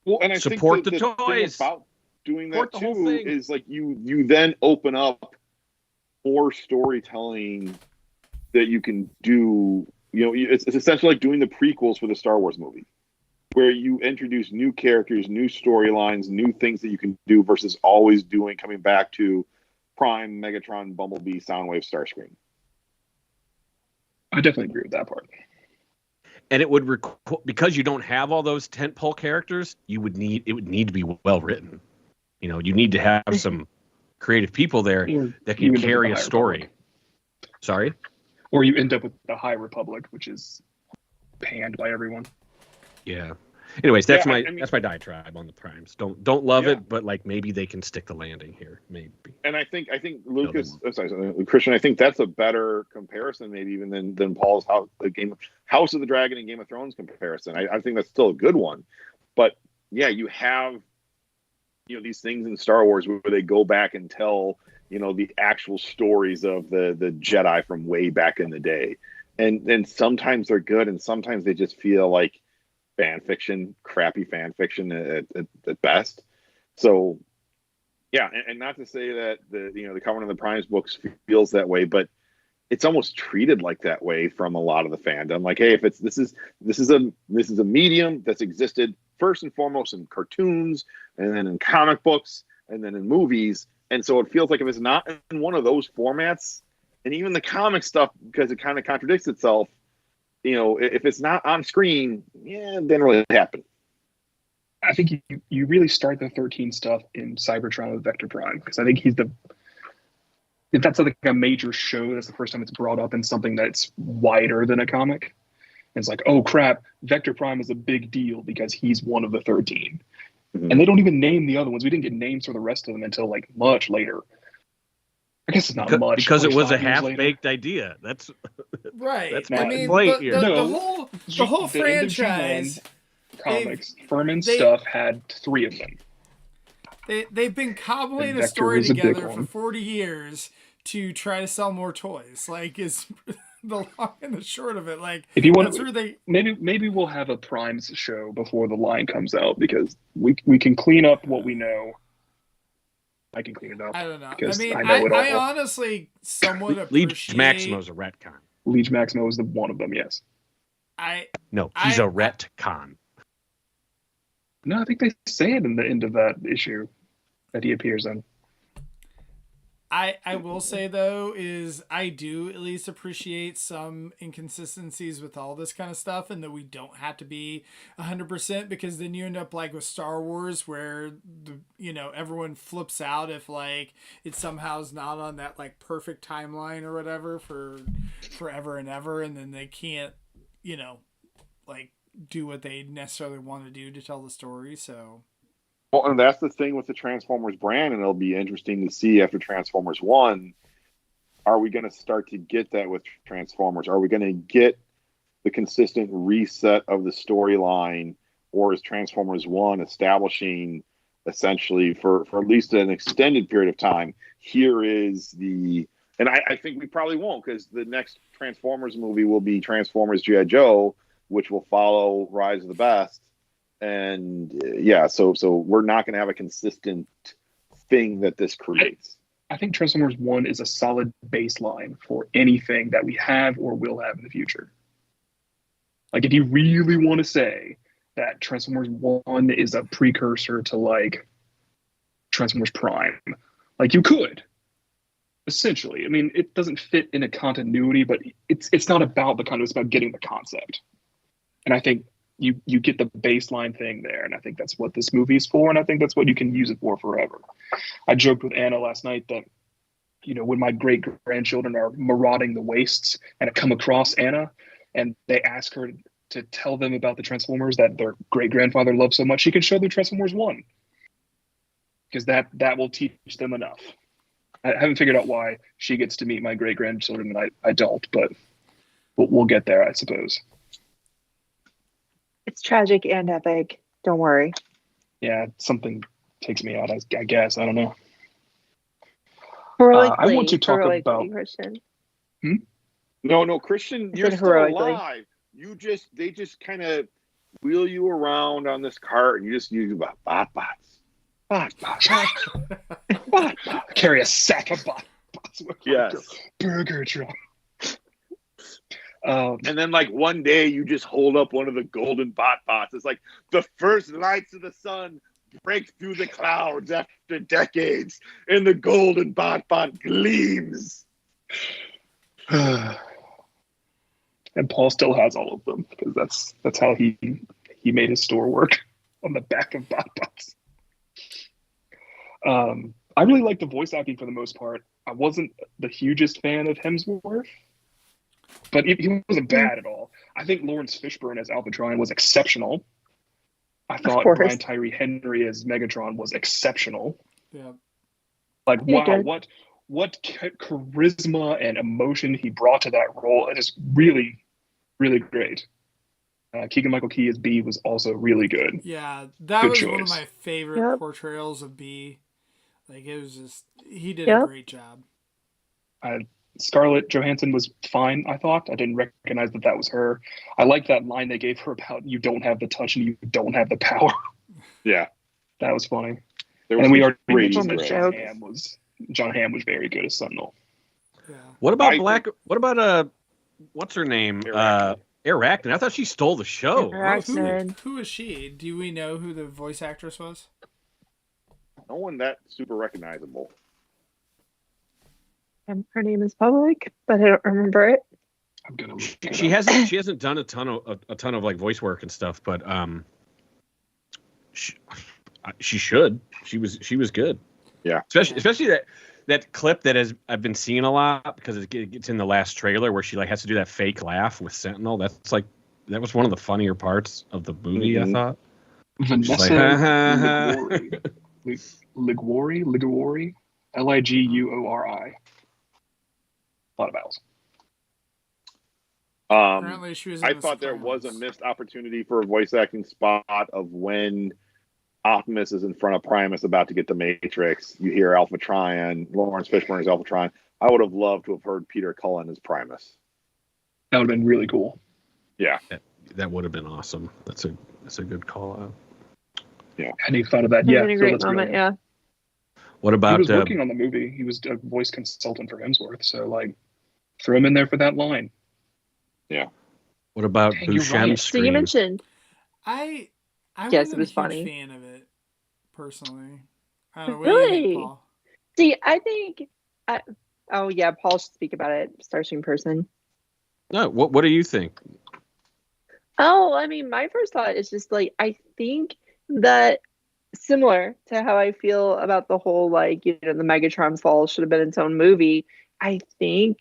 Well, and I support think the toys. Thing about doing support that the whole too thing. is like you then open up more storytelling that you can do. You know, it's essentially like doing the prequels for the Star Wars movie, where you introduce new characters, new storylines, new things that you can do versus always coming back to Prime, Megatron, Bumblebee, Soundwave, Starscream. I definitely agree with that part. And it would because you don't have all those tentpole characters, it would need to be well written. You know, you need to have some creative people there that can carry a story. Sorry? Or you end up with the High Republic, which is panned by everyone. Yeah. Anyways, that's Yeah, my I mean, that's my diatribe on the primes. Don't love Yeah. it, but like maybe they can stick the landing here. Maybe. And I think Lucas, Christian, I think that's a better comparison, maybe even than Paul's House of the Dragon and Game of Thrones comparison. I think that's still a good one. But yeah, you have these things in Star Wars where they go back and tell the actual stories of the Jedi from way back in the day, and sometimes they're good, and sometimes they just feel like fan fiction, crappy fan fiction at best. So yeah, and not to say that the Covenant of the Primes books feels that way, but it's almost treated like that way from a lot of the fandom. Like, hey, if this is a medium that's existed first and foremost in cartoons, and then in comic books, and then in movies, and so it feels like if it's not in one of those formats, and even the comic stuff, because it kind of contradicts itself, if it's not on screen, it didn't really happen. I think you really start the 13 stuff in Cybertron with Vector Prime, because I think if that's like a major show, that's the first time it's brought up in something that's wider than a comic. And it's like, oh crap, Vector Prime is a big deal because he's one of the 13. Mm-hmm. And they don't even name the other ones. We didn't get names for the rest of them until like much later. I guess it's not much because it was a half-baked idea. That's right. That's I mean, the whole franchise comics, Furman stuff had 3 of them. They've been cobbling a story together for 40 years to try to sell more toys. Like, is the long and the short of it. Like, if you want to, maybe we'll have a Primes show before the line comes out, because we can clean up what we know. I can clean it up. I don't know. I mean, I honestly somewhat appreciate... Liege Maximo's a retcon. Liege Maximo is one of them, yes. He's a retcon. No, I think they say it in the end of that issue that he appears in. I will say, though, is I do at least appreciate some inconsistencies with all this kind of stuff, and that we don't have to be 100%, because then you end up like with Star Wars, where everyone flips out if like it somehow is not on that like perfect timeline or whatever for forever and ever, and then they can't like do what they necessarily want to do to tell the story. So. Well, and that's the thing with the Transformers brand, and it'll be interesting to see after Transformers 1, are we going to start to get that with Transformers? Are we going to get the consistent reset of the storyline, or is Transformers 1 establishing essentially for at least an extended period of time, here is and I think we probably won't, because the next Transformers movie will be Transformers G.I. Joe, which will follow Rise of the Best. And so we're not going to have a consistent thing that this creates. I think Transformers 1 is a solid baseline for anything that we have or will have in the future. Like, if you really want to say that Transformers 1 is a precursor to like Transformers Prime, like, you could, essentially. I mean, it doesn't fit in a continuity, but it's not about the continuity, it's about getting the concept. And I think you get the baseline thing there, and I think that's what this movie is for, and I think that's what you can use it for forever. I joked with Anna last night that, when my great-grandchildren are marauding the wastes and I come across Anna and they ask her to tell them about the Transformers that their great-grandfather loved so much, she can show them Transformers 1. Because that will teach them enough. I haven't figured out why she gets to meet my great-grandchildren and I don't, but we'll get there, I suppose. It's tragic and epic. Don't worry. Yeah, something takes me out, I guess. I don't know. Heroically, I want to talk about Christian. No, Christian, you're still alive. They just kind of wheel you around on this cart, and you just use bot bots. Carry a sack of bot bots. Yes. Burger truck. And then, like, one day you just hold up one of the golden bot bots. It's like the first lights of the sun break through the clouds after decades, and the golden bot gleams. And Paul still has all of them, because that's how he made his store work, on the back of bot bots. I really like the voice acting for the most part. I wasn't the hugest fan of Hemsworth. but he wasn't bad at all. I think Lawrence Fishburne as Alphatron was exceptional. I thought Brian Tyree Henry as Megatron was exceptional. Yeah. Like, wow, what charisma and emotion he brought to that role. It is really, really great. Keegan-Michael Key as B was also really good. Yeah, that good was choice. one of my favorite portrayals of B. Like, it was just, he did a great job. Scarlett Johansson was fine, I thought. I didn't recognize that was her. I like that line they gave her about you don't have the touch and you don't have the power. Yeah. That was funny. And we already mentioned that John Hamm was very good as Sentinel. Yeah. What about what's her name? Arachne. I thought she stole the show. Who is she? Do we know who the voice actress was? No one that super recognizable. Her name is public, but I don't remember it. I'm gonna look she hasn't done a ton of like voice work and stuff, but she should. She was good. Yeah. Especially that clip that I've been seeing a lot because it's in the last trailer where she like has to do that fake laugh with Sentinel. That was one of the funnier parts of the movie. Mm-hmm. I thought. Vanessa Liguori, Liguori, Liguori. A lot of vowels. Apparently she was. I thought there was a missed opportunity for a voice acting spot of when Optimus is in front of Primus about to get the Matrix. You hear Alphatron, Lawrence Fishburne as Alphatron. I would have loved to have heard Peter Cullen as Primus. That would have been really cool. Yeah, that would have been awesome. That's a good call out. Yeah, hadn't even thought of that. Yeah, a great moment. Yeah. What about? He was working on the movie. He was a voice consultant for Hemsworth, so like, throw him in there for that line. Yeah. What about Buscemi's right. So you mentioned. I yes, wasn't it was a funny. Huge fan of it, personally. I don't know. Really? Paul? See, I think. Oh yeah, Paul should speak about it. Starscream person. No, what do you think? Oh, I mean, my first thought is just like I think that similar to how I feel about the whole like the Megatron fall should have been its own movie. I think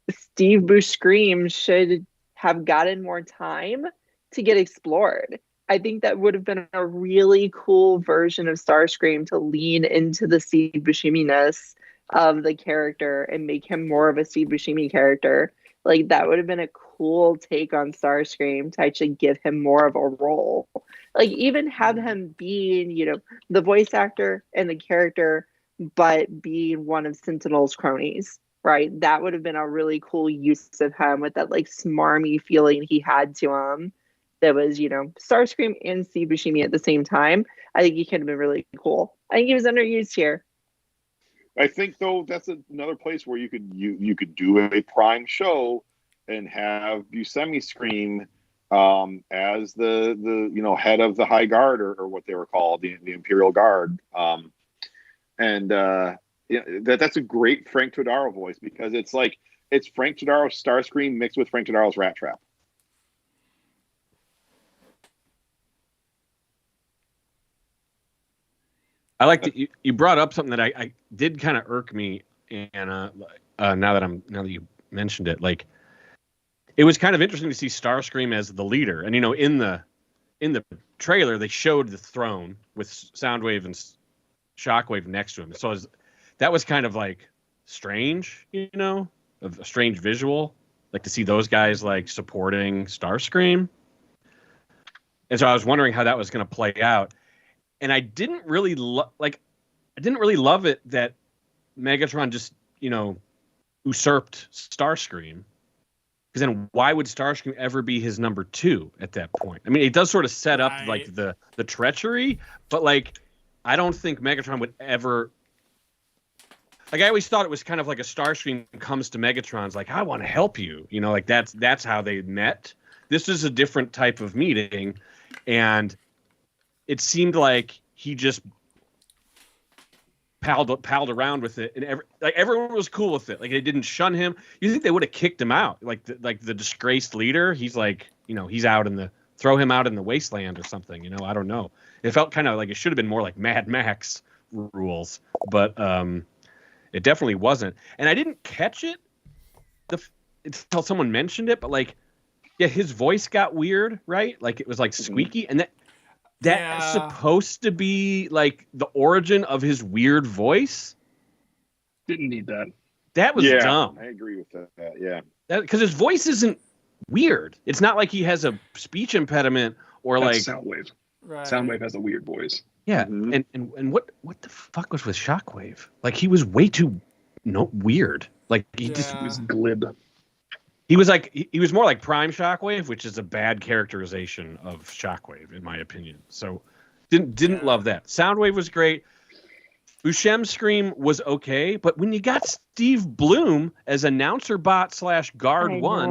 Steve Buscemi should have gotten more time to get explored. I think that would have been a really cool version of Starscream to lean into the Steve Buscemi-ness of the character and make him more of a Steve Buscemi character. Like that would have been a cool take on Starscream to actually give him more of a role. Like even have him being, the voice actor and the character, but being one of Sentinel's cronies, right? That would have been a really cool use of him with that like smarmy feeling he had to him. That was, Starscream and Steve Buscemi at the same time. I think he could have been really cool. I think he was underused here. I think though that's another place where you could do a Prime show and have Buscemi Scream as the head of the High Guard or what they were called, the Imperial Guard. That's a great Frank Todaro voice because it's Frank Todaro's Starscream mixed with Frank Todaro's Rat Trap. I like that you brought up something that I did kind of irk me, and now that you mentioned it, like it was kind of interesting to see Starscream as the leader, and in the trailer they showed the throne with Soundwave and Shockwave next to him, so that was kind of like strange, a strange visual, like to see those guys like supporting Starscream, and so I was wondering how that was going to play out. And I didn't really love it that Megatron just, usurped Starscream. Because then why would Starscream ever be his number 2 at that point? I mean, it does sort of set up like the treachery, but like I don't think Megatron would ever. Like I always thought it was kind of like a Starscream comes to Megatron's like, I want to help you. Like that's how they met. This is a different type of meeting, and it seemed like he just palled around with it, and everyone was cool with it. Like they didn't shun him. You think they would have kicked him out? Like the disgraced leader. He's like, he's out throw him out in the wasteland or something. I don't know. It felt kind of like it should have been more like Mad Max rules, but it definitely wasn't. And I didn't catch it. until someone mentioned it, but like, yeah, his voice got weird, right? Like it was like squeaky, and that's supposed to be like the origin of his weird voice. Didn't need that. That was dumb. I agree with that. Yeah, because his voice isn't weird. It's not like he has a speech impediment or that's like Soundwave. Right. Soundwave has a weird voice. Yeah, and what the fuck was with Shockwave? Like he was way too weird. Like he was glib. He was more like Prime Shockwave, which is a bad characterization of Shockwave in my opinion. So didn't love that. Soundwave was great. Buscemi's scream was okay, but when you got Steve Bloom as announcer bot / guard one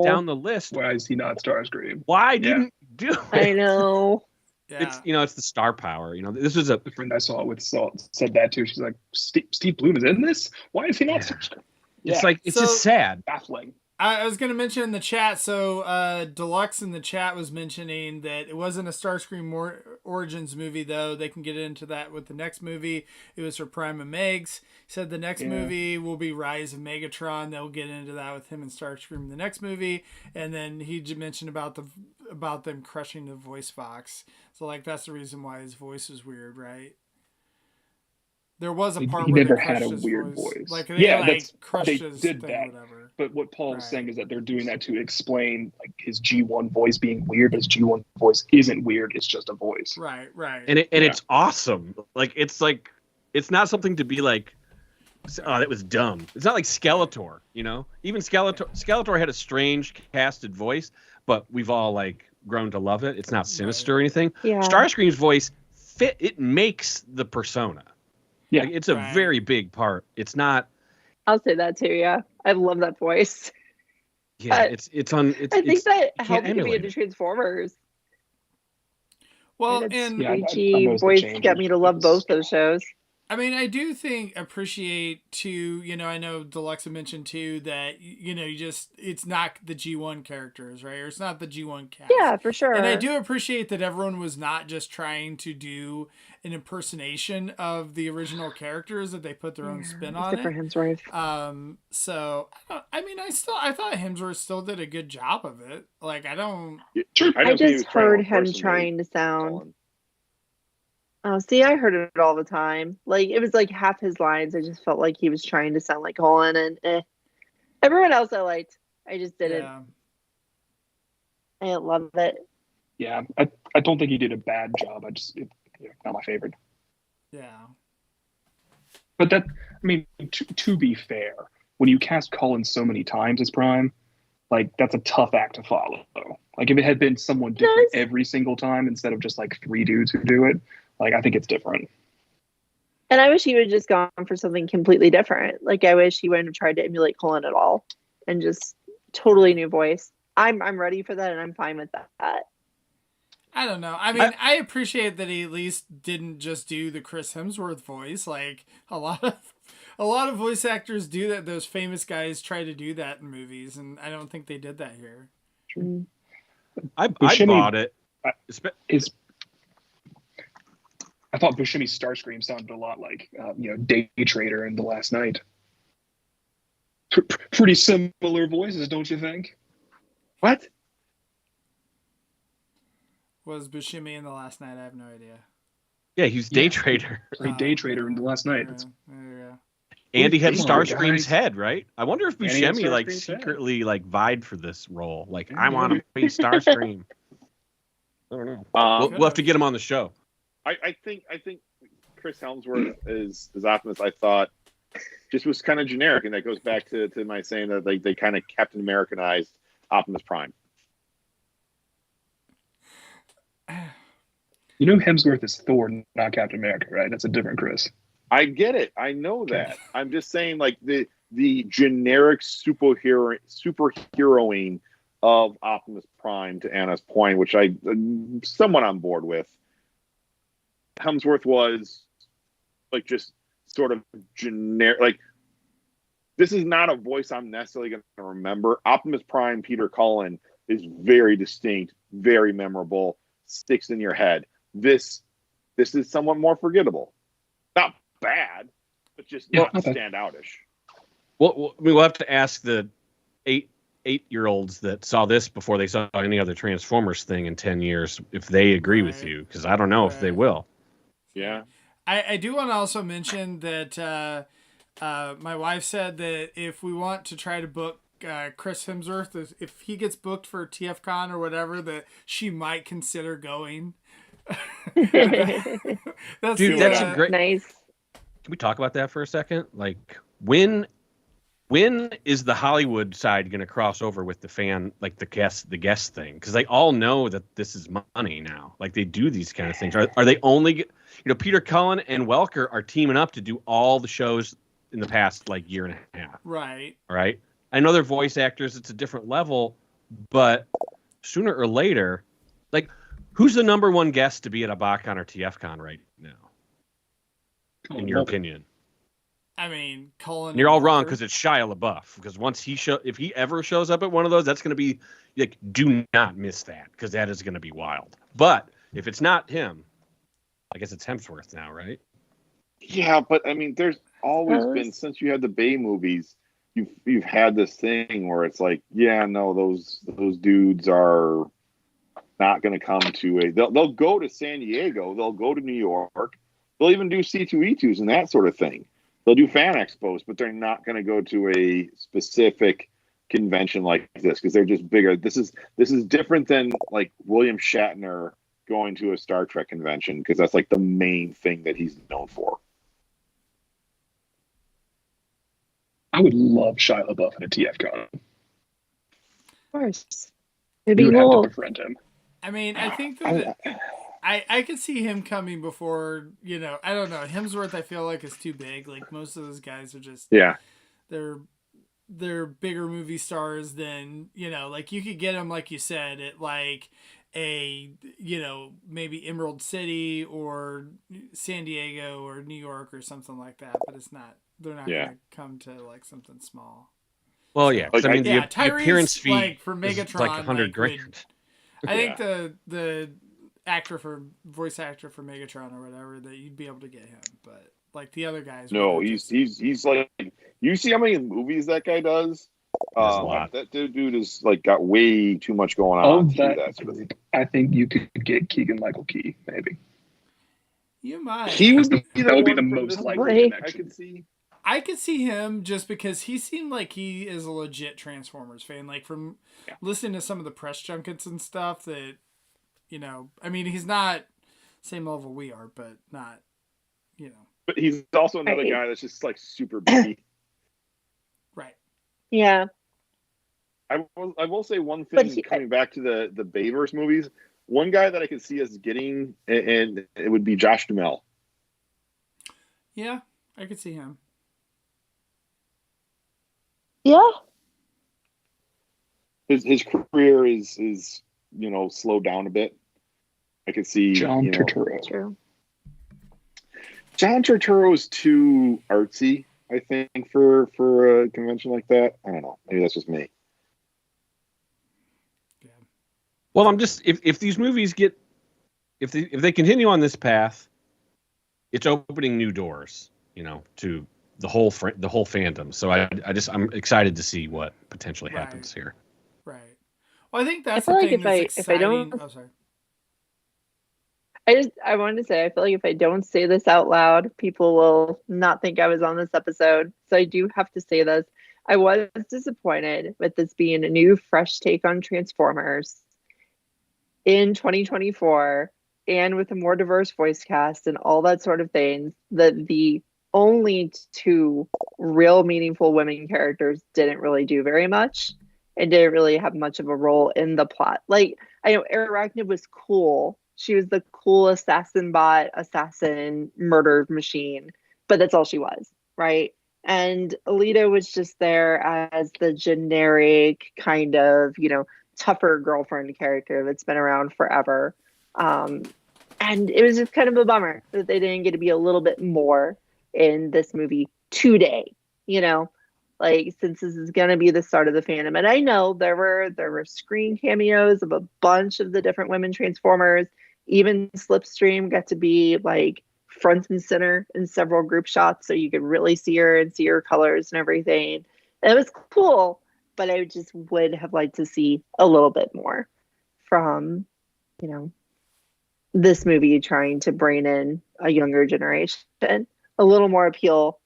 down the list, why is he not Starscream? Why didn't do it? I know. It's it's the star power. This is a friend I saw with Salt said that too. She's like, Steve Bloom is in this. Why is he not Starscream? It's like it's just sad, baffling. I was going to mention in the chat, so Deluxe in the chat was mentioning that it wasn't a Starscream Origins movie, though. They can get into that with the next movie. It was for Prime and Megs. He said the next movie will be Rise of Megatron. They'll get into that with him and Starscream in the next movie. And then he mentioned about them crushing the voice box. So, like, that's the reason why his voice is weird, right? There was a part where never they had a his weird voice. voice. Like, they crushed they his did thing that. or whatever. But what Paul was saying is that they're doing that to explain like his G1 voice being weird, but his G1 voice isn't weird. It's just a voice. Right. And it's awesome. Like it's not something to be like, oh, that was dumb. It's not like Skeletor, Even Skeletor had a strange casted voice, but we've all like grown to love it. It's not sinister or anything. Yeah. Starscream's voice it makes the persona. Yeah, like, it's a very big part. It's not. I'll say that too. Yeah, I love that voice. Yeah, it's on. I think that helped me be into Transformers. Well, and and screechy voice got me to love both those shows. I mean, I do appreciate too, I know Deluxe mentioned too that, it's not the G1 characters, right? Or it's not the G1 cast. Yeah, for sure. And I do appreciate that everyone was not just trying to do an impersonation of the original characters, that they put their own spin on it. For Hemsworth. So, I thought Hemsworth still did a good job of it. Like, I just heard him trying to sound... Oh, see, I heard it all the time. Like, it was like half his lines. I just felt like he was trying to sound like Colin, and everyone else I liked. I just didn't. Yeah. I didn't love it. Yeah, I don't think he did a bad job. Not my favorite. Yeah. But to be fair, when you cast Colin so many times as Prime, like, that's a tough act to follow. Like, if it had been someone different every single time instead of just like 3 dudes who do it, like, I think it's different. And I wish he would have just gone for something completely different. Like, I wish he wouldn't have tried to emulate Colin at all and just totally new voice. I'm ready for that, and I'm fine with that. I don't know. I mean, I appreciate that he at least didn't just do the Chris Hemsworth voice. Like, a lot of voice actors do that. Those famous guys try to do that in movies, and I don't think they did that here. True. I bought it. I thought Buscemi's Starscream sounded a lot like, Day Trader in The Last Night. Pretty similar voices, don't you think? What? Was Buscemi in The Last Night? I have no idea. Yeah, he's Day Trader. Day Trader in The Last Night. Andy had Starscream's head, right? I wonder if Buscemi secretly vied for this role. Like, I want to be Starscream. I don't know. We'll have to get him on the show. I think Chris Hemsworth is Optimus. I thought just was kind of generic, and that goes back to my saying that they kind of Captain Americanized Optimus Prime. Hemsworth is Thor, not Captain America, right? That's a different Chris. I get it. I know that. I'm just saying, like, the generic superheroing of Optimus Prime, to Anna's point, which I'm somewhat on board with. Hemsworth was like just sort of generic. Like, this is not a voice I'm necessarily going to remember. Optimus Prime, Peter Cullen, is very distinct, very memorable, sticks in your head. This is somewhat more forgettable. Not bad, but just not standoutish. Well, we'll have to ask the 8 8-year-olds that saw this before they saw any other Transformers thing in 10 years, if they agree with you, because I don't know if they will. Yeah. I do want to also mention that my wife said that if we want to try to book Chris Hemsworth, if he gets booked for TFCon or whatever, that she might consider going. That's a great. Nice. Can we talk about that for a second? Like, when is the Hollywood side going to cross over with the fan, like the guest thing? Because they all know that this is money now. Like, they do these kind of things. Are they only, Peter Cullen and Welker are teaming up to do all the shows in the past like year and a half. Right. Right. I know they're voice actors. It's a different level, but sooner or later, like, who's the number one guest to be at a BotCon or TFCon right now? In your opinion? I mean, Cullen. And you're all wrong because it's Shia LaBeouf. Because once if he ever shows up at one of those, that's going to be like, do not miss that, because that is going to be wild. But if it's not him, I guess it's Hemsworth now, right? Yeah, but I mean, there's always been, since you had the Bay movies, you've had this thing where it's like, yeah, no, those dudes are not going to come to they'll go to San Diego, they'll go to New York, they'll even do C2E2s and that sort of thing. They'll do fan expos, but they're not going to go to a specific convention like this because they're just bigger. This is different than like William Shatner going to a Star Trek convention, because that's like the main thing that he's known for. I would love Shia LaBeouf at a TFCon. Of course. It'd be You would have cool. to befriend him. I mean, I think that I could see him coming before, I don't know. Hemsworth, I feel like, is too big. Like, most of those guys are just, they're bigger movie stars than, like, you could get them, like you said, at like a, maybe Emerald City or San Diego or New York or something like that. But they're not going to come to like something small. Well, yeah. Like, I mean, the Tyrese, appearance fee like, for Megatron, is like $100,000. I think the voice actor for Megatron or whatever, that you'd be able to get him, but like the other guys. No, he's like, you see how many movies that guy does? A lot. That dude is like got way too much going on. That sort of thing. I think you could get Keegan-Michael Key, maybe. You might. He would be the most likely connection. I could see. I could see him just because he seemed like he is a legit Transformers fan. Like, from listening to some of the press junkets and stuff, that, I mean, he's not same level we are, but not, But he's also another guy that's just like super busy. Right. Yeah. I will say one thing, coming back to the Bayverse movies. One guy that I could see us getting, and it would be Josh Duhamel. Yeah, I could see him. Yeah. His career is slowed down a bit. I could see John Turturro. True. John Turturro is too artsy, I think, for a convention like that. I don't know. Maybe that's just me. Yeah. Well, I'm just, if these movies if they continue on this path, it's opening new doors, to the whole fandom. So I'm excited to see what potentially happens here. Right. Well, I think that's I the feel thing like that's if I exciting. don't- Oh, sorry. I wanted to say, I feel like if I don't say this out loud, people will not think I was on this episode. So I do have to say this. I was disappointed with this being a new, fresh take on Transformers in 2024, and with a more diverse voice cast and all that sort of things, that the only two real meaningful women characters didn't really do very much and didn't really have much of a role in the plot. Like, I know Arachnid was cool. She was the cool assassin murder machine, but that's all she was, right? And Alita was just there as the generic kind of, tougher girlfriend character that's been around forever. And it was just kind of a bummer that they didn't get to be a little bit more in this movie today, like, since this is going to be the start of the fandom. And I know there were screen cameos of a bunch of the different women Transformers. Even Slipstream got to be like front and center in several group shots, so you could really see her and see her colors and everything. And it was cool, but I just would have liked to see a little bit more from, you know, this movie trying to bring in a younger generation. A little more appeal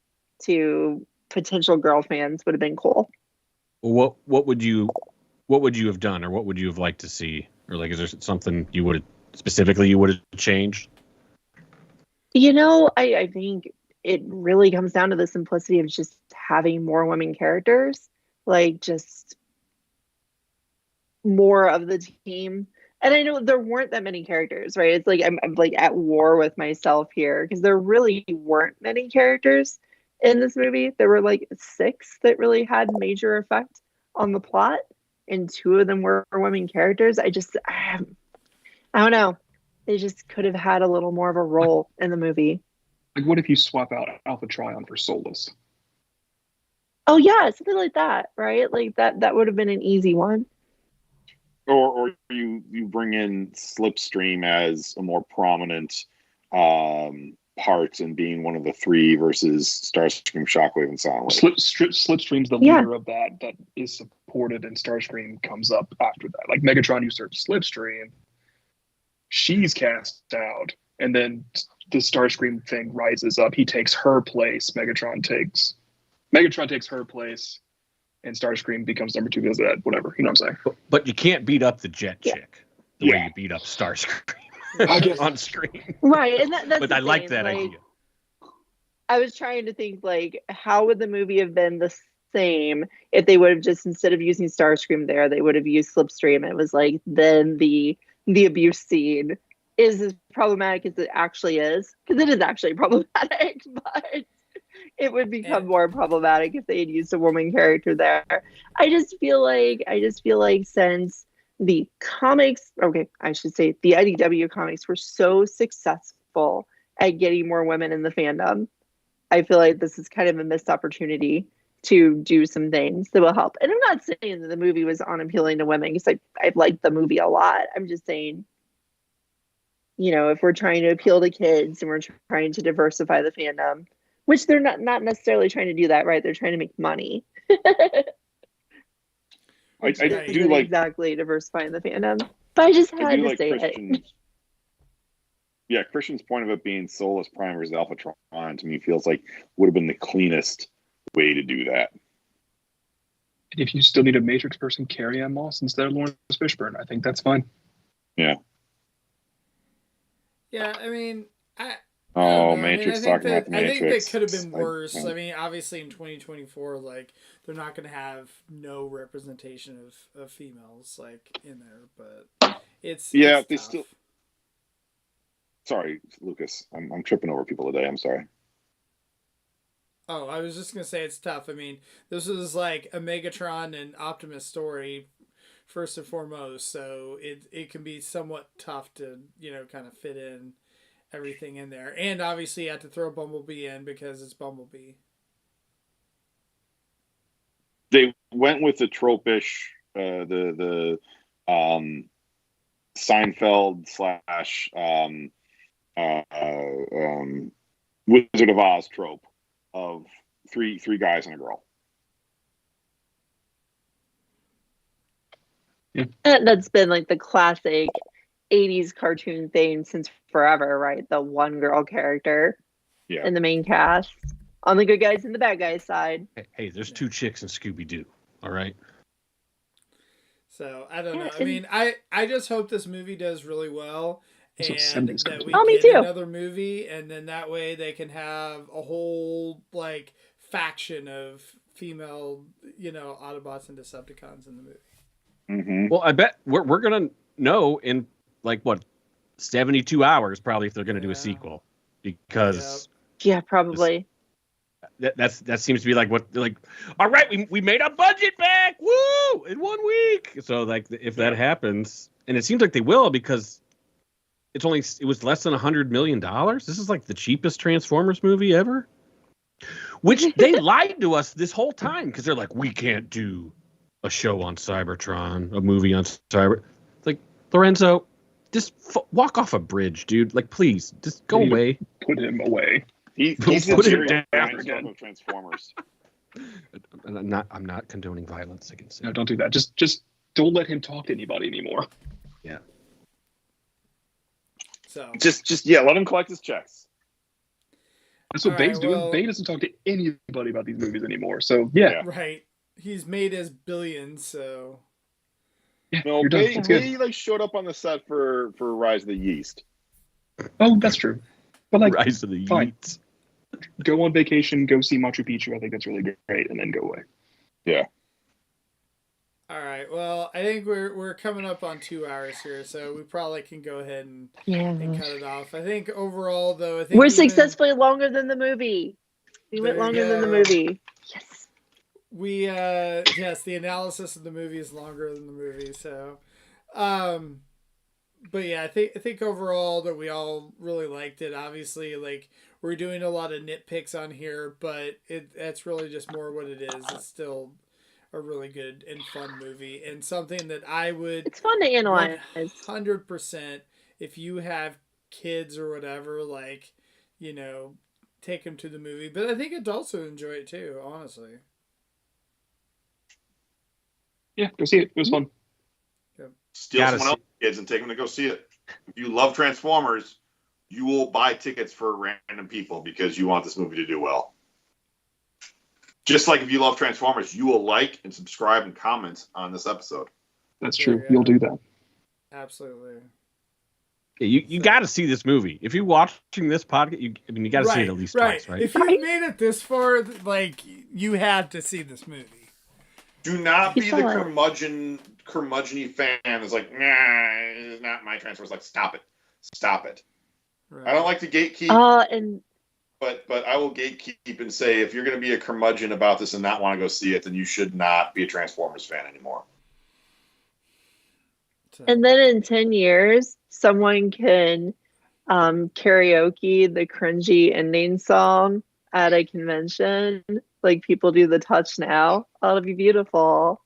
to potential girl fans would have been cool. What would you have done, or what would you have liked to see, or like, is there something you would have changed? You know, I think it really comes down to the simplicity of just having more women characters, like just more of the team. And I know there weren't that many characters, right? It's like I'm like at war with myself here because there really weren't many characters in this movie. There were like 6 that really had major effect on the plot, and 2 of them were women characters. I don't know. They just could have had a little more of a role in the movie. Like, what if you swap out Alpha Trion for Solus? Oh yeah, something like that, right? Like that would have been an easy one. Or you bring in Slipstream as a more prominent part in being one of the 3 versus Starscream, Shockwave, and Soundwave. Slipstream's the leader of that is supported, and Starscream comes up after that. Like Megatron usurps Slipstream, she's cast out, and then the Starscream thing rises up. He takes her place. Megatron takes her place, and Starscream becomes number 2 because of that. Whatever, you know what I'm saying? But you can't beat up the jet chick the way you beat up Starscream I guess on screen. Right, and that's but I like that idea. I was trying to think, like, how would the movie have been the same if they would have just, instead of using Starscream there, they would have used Slipstream. It was like, then the abuse scene is as problematic as it actually is, because it is actually problematic, but it would become more problematic if they had used a woman character there. I just feel like since the comics, I should say the IDW comics were so successful at getting more women in the fandom, I feel like this is kind of a missed opportunity to do some things that will help. And I'm not saying that the movie was unappealing to women, because I liked the movie a lot. I'm just saying, you know, if we're trying to appeal to kids and we're trying to diversify the fandom, which they're not necessarily trying to do that, right? They're trying to make money. I do like exactly diversifying the fandom, but I just had to say it. Yeah, Christian's point of it being Solus Prime versus Alpha Tron to me feels like would have been the cleanest way to do that. If you still need a Matrix person, Carrie Ann Moss instead of Lawrence Fishburne, I think that's fine. Yeah. Yeah, I mean, Matrix, talking about the Matrix. I think they could have been worse. I mean, obviously in 2024, like, they're not going to have no representation of females, like, in there, but it's they tough. Still. Sorry, Lucas. I'm tripping over people today. I'm sorry. Oh, I was just going to say it's tough. I mean, this is like a Megatron and Optimus story, first and foremost, so it can be somewhat tough to, you know, kind of fit in everything in there. And obviously you have to throw Bumblebee in because it's Bumblebee. They went with the tropish, the Seinfeld / Wizard of Oz trope of three guys and a girl. Yeah. That's been like the classic 80s cartoon thing since forever, right? The one girl character in the main cast on the good guys and the bad guys side. Hey, there's 2 chicks in Scooby-Doo, all right? So, I don't know. I mean, I just hope this movie does really well, and that we me get too. another movie, and then that way they can have a whole, like, faction of female, you know, Autobots and Decepticons in the movie. Mm-hmm. Well, I bet we're going to know in, like, what, 72 hours probably if they're going to do a sequel, because probably that seems to be like what, like, all right, we made our budget back, woo, in 1 week. So, like, if that happens, and it seems like they will, because it was less than $100 million. This is like the cheapest Transformers movie ever, which they lied to us this whole time, because they're like, we can't do a show on Cybertron, a movie on Cyber. Like, Lorenzo, just walk off a bridge, dude. Like, please, just go away. Put him away. He's put him down of Transformers. I'm not condoning violence against him. No, don't do that. Just don't let him talk to anybody anymore. Yeah. So Just let him collect his checks. That's what Babe's doing. Babe doesn't talk to anybody about these movies anymore. So yeah. Right. He's made his billions, so Yeah, No, you're done. Babe, It's good. he like showed up on the set for Rise of the Yeast. Oh, that's true. But like, Rise of the fine. Yeats. Go on vacation, go see Machu Picchu. I think that's really great, and then go away. Yeah. all right. Well, I think we're coming up on 2 hours here, so we probably can go ahead and cut it off. I think overall, though, I think We're successfully longer than the movie. We went longer than the movie. Yes. We yes, the analysis of the movie is longer than the movie. So, but yeah, I think overall that we all really liked it. Obviously, like we're doing a lot of nitpicks on here, but that's really just more what it is. It's still a really good and fun movie, and something that I would. It's fun to analyze. 100%. If you have kids or whatever, like, take them to the movie. But I think adults would enjoy it too. Honestly. Yeah, go see it. It was fun. Steal someone else's kids and take them to go see it. If you love Transformers, you will buy tickets for random people because you want this movie to do well. Just like if you love Transformers, you will like and subscribe and comment on this episode. That's true. You'll do that. Absolutely. Yeah, you got to see this movie. If you're watching this podcast, you got to see it at least twice, right? If you made it this far, like, you have to see this movie. Do not be the curmudgeon-y fan that's like, nah, it's not my Transformers. Like, stop it. Right. I don't like to gatekeep. But I will gatekeep and say, if you're going to be a curmudgeon about this and not want to go see it, then you should not be a Transformers fan anymore. And then in 10 years, someone can karaoke the cringy ending song at a convention, like people do the Touch Now. That'll be beautiful.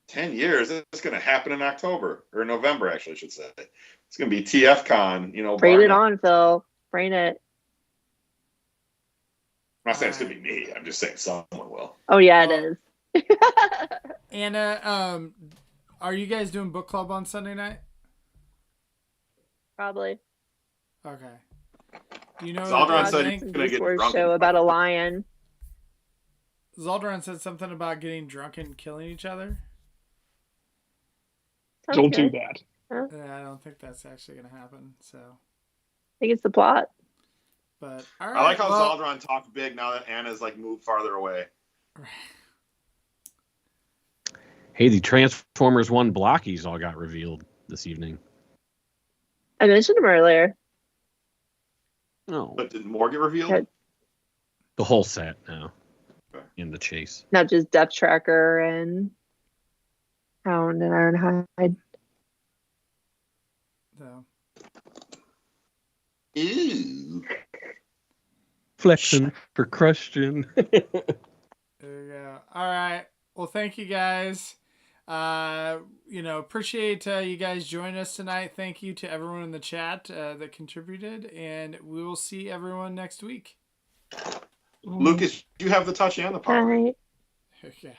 10 years? That's going to happen in October. Or November, actually, I should say. It's going to be TFCon, Braid it on, Phil. Brain it. I'm not saying it's going to be me. I'm just saying someone will. Oh, yeah, it is. Anna, are you guys doing book club on Sunday night? Probably. Okay. Do you know? Zaldron said he's going to get drunk. Show about a lion. Zaldron said something about getting drunk and killing each other. Don't do that. Huh? Yeah, I don't think that's actually going to happen. So. I think it's the plot. But all right, I like how Zaldron talked big now that Anna's like moved farther away. Hey, the Transformers 1 blockies all got revealed this evening. I mentioned them earlier. No. But did more get revealed? The whole set now. Okay. In the chase. Not just Depth Tracker and Hound and Ironhide. No. Ew. Flexion for question. There you go. All right. Well, thank you guys. Appreciate you guys joining us tonight. Thank you to everyone in the chat that contributed, and we will see everyone next week. Lucas, you have the touch and the power. All right. Yeah.